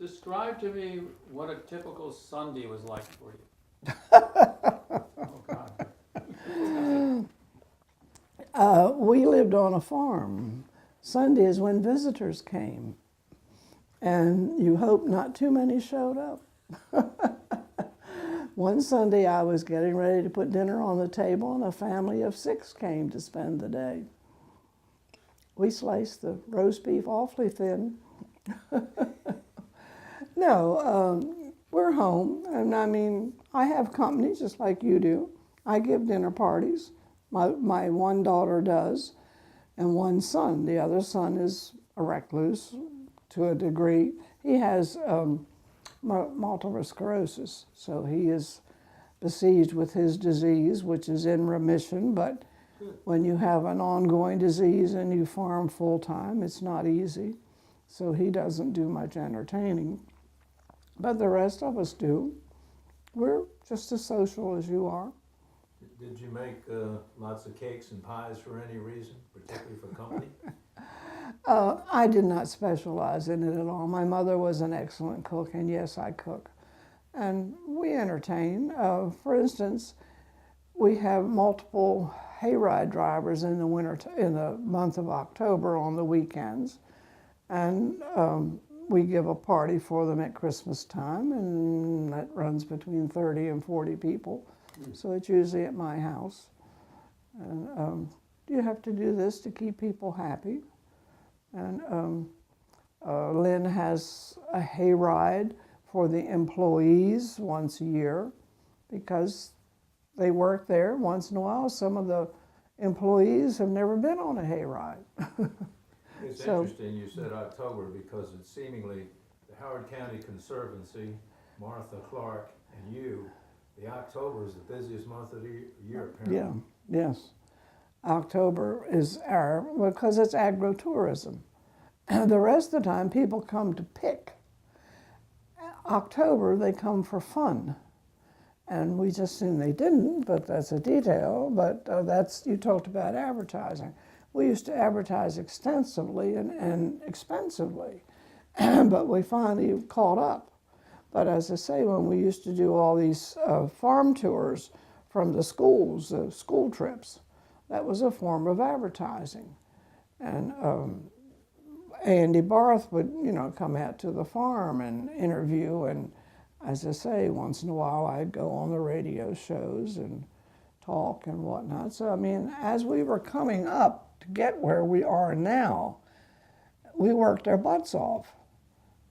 Describe to me what a typical Sunday was like for you. Oh, God. We lived on a farm. Sunday is when visitors came, and you hope not too many showed up. One Sunday I was getting ready to put dinner on the table, and a family of 6 came to spend the day. We sliced the roast beef awfully thin. No, we're home, and I have company just like you do. I give dinner parties. My one daughter does, and one son. The other son is a recluse to a degree. He has multiple sclerosis, so he is besieged with his disease, which is in remission, but when you have an ongoing disease and you farm full-time, it's not easy. So he doesn't do much entertaining. But the rest of us do. We're just as social as you are. Did you make lots of cakes and pies for any reason, particularly for company? I did not specialize in it at all. My mother was an excellent cook, and yes, I cook. And we entertain. For instance, we have multiple hayride drivers in the winter, in the month of October on the weekends, and we give a party for them at Christmas time, and that runs between 30 and 40 people. So it's usually at my house. And you have to do this to keep people happy. And Lynn has a hayride for the employees once a year because they work there once in a while. Some of the employees have never been on a hayride. It's So- interesting you said October because it's seemingly the Howard County Conservancy, Martha Clark, and you, the October is the busiest month of the year apparently. Yeah, yes. October is because it's agritourism. The rest of the time, people come to pick. October, they come for fun. And we just assumed they didn't, but that's a detail. But you talked about advertising. We used to advertise extensively and expensively, but we finally caught up. But as I say, when we used to do all these farm tours from the schools, school trips, that was a form of advertising. And Andy Barth would, come out to the farm and interview. And as I say, once in a while I'd go on the radio shows and talk and whatnot. So, I mean, as we were coming up to get where we are now, we worked our butts off.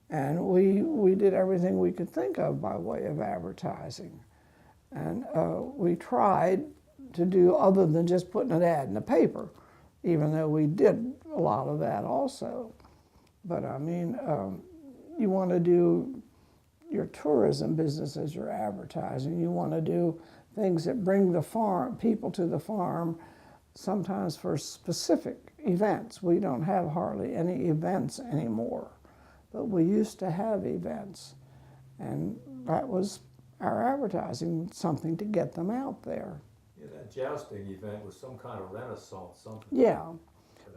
And we did everything we could think of by way of advertising. And we tried to do other than just putting an ad in the paper, even though we did a lot of that also. But I mean, you want to do your tourism business as your advertising. You want to do things that bring the people to the farm, sometimes for specific events. We don't have hardly any events anymore, but we used to have events, and that was our advertising, something to get them out there. Yeah, that jousting event was some kind of renaissance, something. Yeah,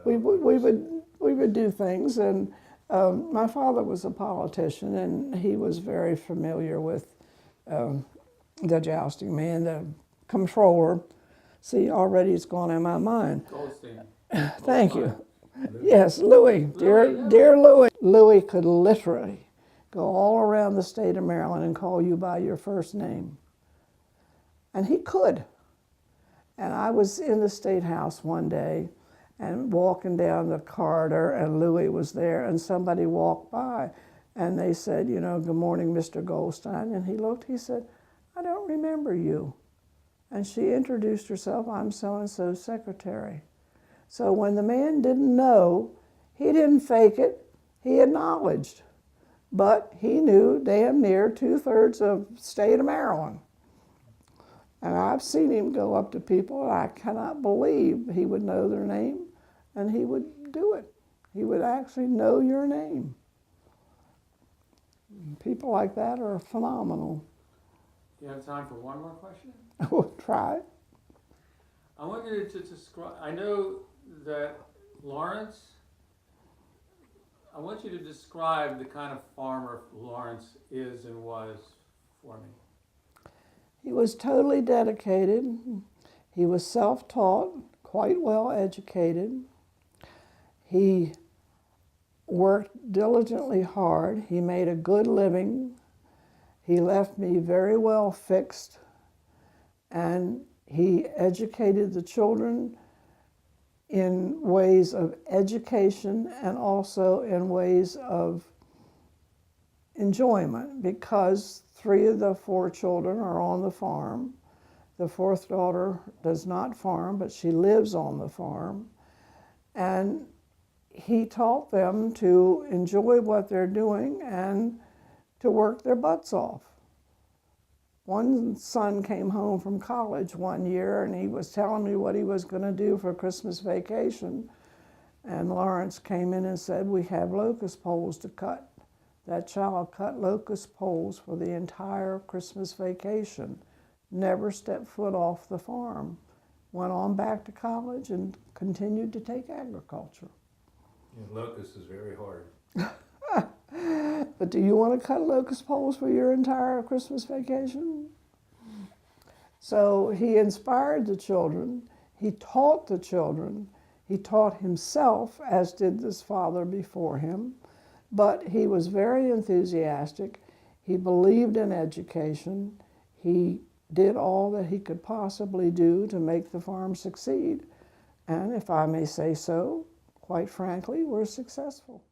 we would do things, and my father was a politician, and he was very familiar with the jousting man, the comptroller. See, already it's gone in my mind. Goldstein. Thank you. Yes, Louis, dear Louis. Louis could literally go all around the state of Maryland and call you by your first name. And he could. And I was in the State House one day and walking down the corridor, and Louis was there, and somebody walked by, and they said, good morning, Mr. Goldstein. And he looked, he said, I don't remember you. And she introduced herself, I'm so-and-so's secretary. So when the man didn't know, he didn't fake it, he acknowledged. But he knew damn near 2/3 of the state of Maryland. And I've seen him go up to people, and I cannot believe he would know their name, and he would do it. He would actually know your name. People like that are phenomenal. You have time for one more question? We'll try. I want you to describe, I know that Lawrence, I want you to describe the kind of farmer Lawrence is and was for me. He was totally dedicated. He was self-taught, quite well educated. He worked diligently hard. He made a good living. He left me very well fixed, and he educated the children in ways of education and also in ways of enjoyment, because 3 of the 4 children are on the farm. The 4th daughter does not farm, but she lives on the farm. And he taught them to enjoy what they're doing and to work their butts off. One son came home from college one year, and he was telling me what he was going to do for Christmas vacation. And Lawrence came in and said, we have locust poles to cut. That child cut locust poles for the entire Christmas vacation, never stepped foot off the farm, went on back to college and continued to take agriculture. And locust is very hard. But do you want to cut locust poles for your entire Christmas vacation? So he inspired the children, he taught the children, he taught himself, as did his father before him, but he was very enthusiastic. He believed in education. He did all that he could possibly do to make the farm succeed. And if I may say so, quite frankly, we're successful.